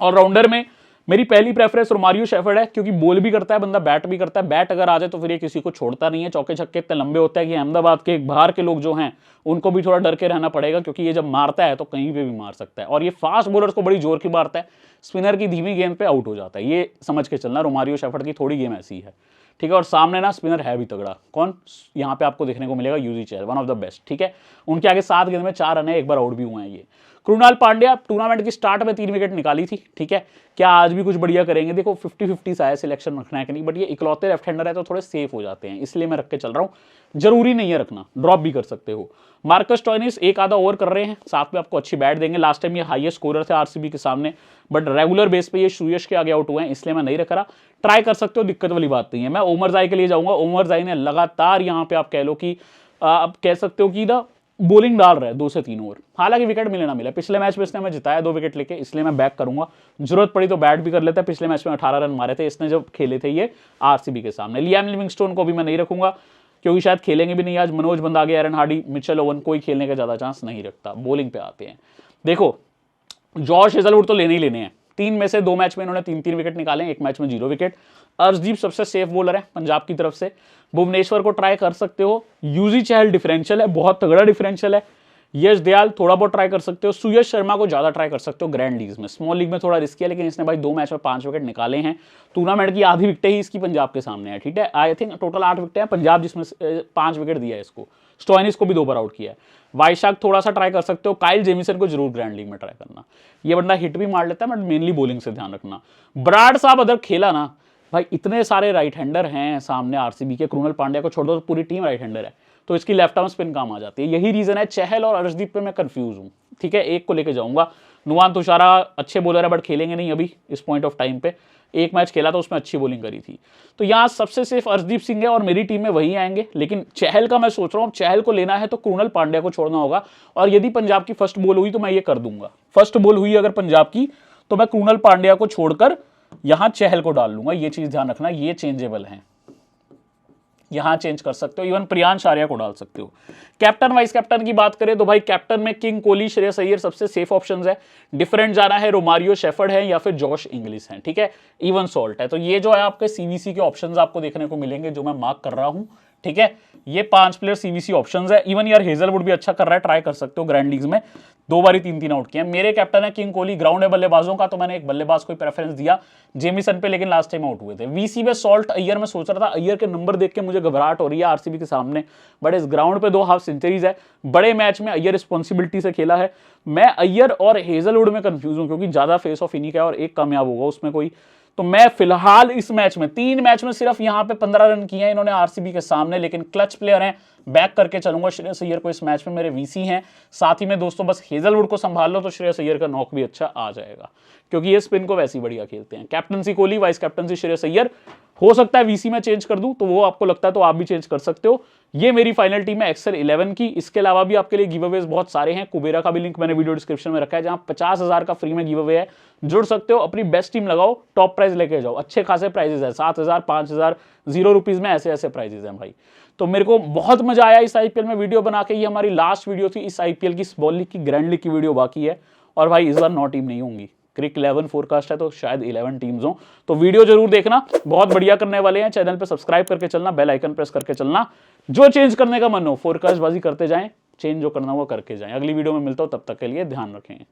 ऑलराउंडर में मेरी पहली प्रेफरेंस रोमारियो शेफर्ड है, क्योंकि बॉल भी करता है बंदा, बैट भी करता है। बैट अगर आ जाए तो फिर ये किसी को छोड़ता नहीं है, चौके छक्के इतने लंबे होते हैं कि अहमदाबाद के बाहर के लोग जो हैं उनको भी थोड़ा डर के रहना पड़ेगा, क्योंकि ये जब मारता है तो कहीं पे भी मार सकता है, और ये फास्ट बॉलर्स को बड़ी जोर की मारता है, स्पिनर की धीमी गेंद पे आउट हो जाता है। ये समझ के चलना, रोमारियो शेफर्ड की थोड़ी गेम ऐसी है, ठीक है। और सामने ना स्पिनर है भी तगड़ा, कौन यहाँ पे आपको देखने को मिलेगा, Yuzi Chahal, one of the best, ठीक है। उनके आगे 7 गेंद में 4 रन है, एक बार आउट भी हुए हैं ये। कृणाल पांड्या टूर्नामेंट की स्टार्ट में 3 विकेट निकाली थी, ठीक है। क्या आज भी कुछ बढ़िया करेंगे, देखो 50-50 सा है, सिलेक्शन रखना है कि नहीं, बट ये इकलौते लेफ्ट हैंडर है तो थोड़े सेफ हो जाते हैं, इसलिए मैं रख के चल रहा हूँ। जरूरी नहीं है रखना, ड्रॉप भी कर सकते हो। मार्कस स्टोइनिस एक आधा ओवर कर रहे हैं, साथ में आपको अच्छी बैट देंगे। लास्ट टाइम ये हाईएस्ट स्कोरर थे आरसीबी के सामने, बट रेगुलर बेस पे ये सुयश के आगे आउट हुए हैं, इसलिए मैं नहीं रख रहा। ट्राई कर सकते हो, दिक्कत वाली बात नहीं है। मैं ओमर जाई के लिए जाऊंगा। ओमर जाई ने लगातार यहाँ पे आप कह लो कि आप कह सकते हो कि ना बॉलिंग डाल रहा है 2 से 3 ओवर, हालांकि विकेट मिले ना मिले। पिछले मैच में इसने हमें जिताया 2 विकेट लेके, इसलिए मैं बैक करूंगा। जरूरत पड़ी तो बैट भी कर लेता है। पिछले मैच में 18 रन मारे थे इसने जब खेले थे ये आरसीबी के सामने। लियाम लिविंगस्टोन को भी मैं नहीं रखूंगा, क्योंकि शायद खेलेंगे भी नहीं आज। Manoj Bhandage, Aaron Hardie, Mitchell Owen, कोई खेलने का ज्यादा चांस नहीं रखता। बॉलिंग पे आते हैं, देखो जॉश हेजलवुड तो लेने ही लेने हैं। 3 में से 2 मैच में इन्होंने 3-3 विकेट निकाले, 1 मैच में 0 विकेट। अर्शदीप सबसे सेफ बॉलर है पंजाब की तरफ से। भुवनेश्वर को ट्राई कर सकते हो। यूजी चहल डिफरेंशियल है, बहुत तगड़ा डिफरेंशियल है। यश दयाल थोड़ा बहुत ट्राई कर सकते हो। सुयश शर्मा को ज्यादा ट्राई कर सकते हो ग्रैंड लीग्स में। स्मॉल लीग में थोड़ा रिस्की है, लेकिन इसने भाई 2 मैच में 5 विकेट निकाले हैं। टूर्नामेंट की आधी विकेटें ही इसकी पंजाब के सामने है, ठीक है। आई थिंक टोटल 8 विकेटें हैं, पंजाब जिसमें 5 विकेट दिया है इसको। स्टोइनिस को भी 2 बार आउट किया है। वाइशाख थोड़ा सा ट्राई कर सकते हो। काइल जेमिसन को जरूर ग्रैंड लीग में ट्राई करना, ये बंदा हिट भी मार लेता है, बट मेनली बॉलिंग से ध्यान रखना। ब्राड साहब अगर खेला ना भाई, इतने सारे राइट हैंडर हैं सामने आरसीबी के, कृणाल पांड्या को छोड़ दो तो पूरी टीम राइट हैंडर है, तो इसकी लेफ्ट आर्म स्पिन काम आ जाती है। यही रीजन है। चहल और अर्शदीप पे मैं कंफ्यूज हूं, ठीक है। एक को लेके जाऊंगा। नुवान तुषारा अच्छे बॉलर है, बट खेलेंगे नहीं अभी इस पॉइंट ऑफ टाइम पे। एक मैच खेला तो उसमें अच्छी बॉलिंग करी थी, तो यहाँ सबसे सेफ अर्शदीप सिंह है, और मेरी टीम में वही आएंगे। लेकिन चहल का मैं सोच रहा हूँ, चहल को लेना है तो कृणाल पांड्या को छोड़ना होगा। और यदि पंजाब की फर्स्ट बॉल हुई तो मैं ये कर दूंगा, फर्स्ट बॉल हुई अगर पंजाब की तो मैं कृणाल पांड्या को छोड़कर यहां चहल को डाल लूंगा। ये चीज ध्यान रखना, ये चेंजेबल है, यहां चेंज कर सकते हो। इवन प्रियांश आर्या को डाल सकते हो। कैप्टन वाइस कैप्टन की बात करें तो भाई कैप्टन में किंग कोहली, श्रेयस अय्यर सबसे सेफ ऑप्शंस है। डिफरेंट जाना है, रोमारियो शेफर्ड है या फिर जॉश इंग्लिश है, ठीक है। इवन सॉल्ट है। तो ये जो है आपके सीवीसी के ऑप्शंस आपको देखने को मिलेंगे, जो मैं मार्क कर रहा हूं, ठीक है। ये 5 प्लेयर सीवीसी ऑप्शंस है। इवन यार हेजलवुड भी अच्छा कर रहा है, ट्राई कर सकते हो ग्रैंड लीग्स में। 2 बारी 3-3 आउट किया। मेरे कैप्टन है किंग कोहली। ग्राउंड है बल्लेबाजों का, तो मैंने एक बल्लेबाज को प्रेफरेंस दिया जेमिसन पे, लेकिन लास्ट टाइम आउट हुए थे। वीसी में सॉल्ट, अय्यर में सोच रहा था। अय्यर के नंबर देख के मुझे घबराहट हो रही है आरसीबी के सामने, बट इस ग्राउंड पे 2 हाफ सेंचुरीज है। बड़े मैच में अय्यर रिस्पॉन्सिबिलिटी से खेला है। मैं अय्यर और हेजलवुड में कंफ्यूज हूं, क्योंकि ज्यादा फेस ऑफ इन्हीं का है और एक कामयाब होगा उसमें कोई। तो मैं फिलहाल इस मैच में 3 मैच में सिर्फ यहां पे 15 रन किए हैं इन्होंने आरसीबी के सामने, लेकिन क्लच प्लेयर हैं, बैक करके चलूंगा श्रेयस अय्यर को इस मैच में। मेरे वीसी हैं। साथ ही में दोस्तों बस हेजलवुड को संभाल लो तो श्रेयस अय्यर का नॉक भी अच्छा आ जाएगा, क्योंकि ये स्पिन को वैसे ही बढ़िया खेलते हैं। Captaincy Kohli, vice captaincy Shreyas Iyer. हो सकता है वीसी में चेंज कर दूं, तो वो आपको लगता है तो आप भी चेंज कर सकते हो। ये मेरी फाइनल टीम है एक्सेल 11 की। इसके अलावा भी आपके लिए गिव अवेज बहुत सारे हैं। कुबेरा का भी लिंक मैंने वीडियो डिस्क्रिप्शन में रखा है, जहां 50,000 का फ्री में गिव अवे है, जुड़ सकते हो। अपनी बेस्ट टीम लगाओ, टॉप प्राइस लेके जाओ। अच्छे खासे प्राइजेस है, 7,000, 5,000, 0 रुपीज में ऐसे ऐसे प्राइजेस हैं भाई। तो मेरे को बहुत मजा आया इस आईपीएल में वीडियो बना के। ये हमारी लास्ट वीडियो थी इस आईपीएल की। स्मॉल लीग की, ग्रैंड लीग की वीडियो बाकी है। और भाई इस बार 9 टीम नहीं होंगी, क्रिक 11 फोरकास्ट है, तो शायद 11 टीम्स हो। तो वीडियो जरूर देखना, बहुत बढ़िया करने वाले हैं। चैनल पे सब्सक्राइब करके चलना, बेल आइकन प्रेस करके चलना। जो चेंज करने का मन हो, फोरकास्ट बाजी करते जाएं, चेंज जो करना वो करके जाएं। अगली वीडियो में मिलता हूं, तब तक के लिए ध्यान रखें।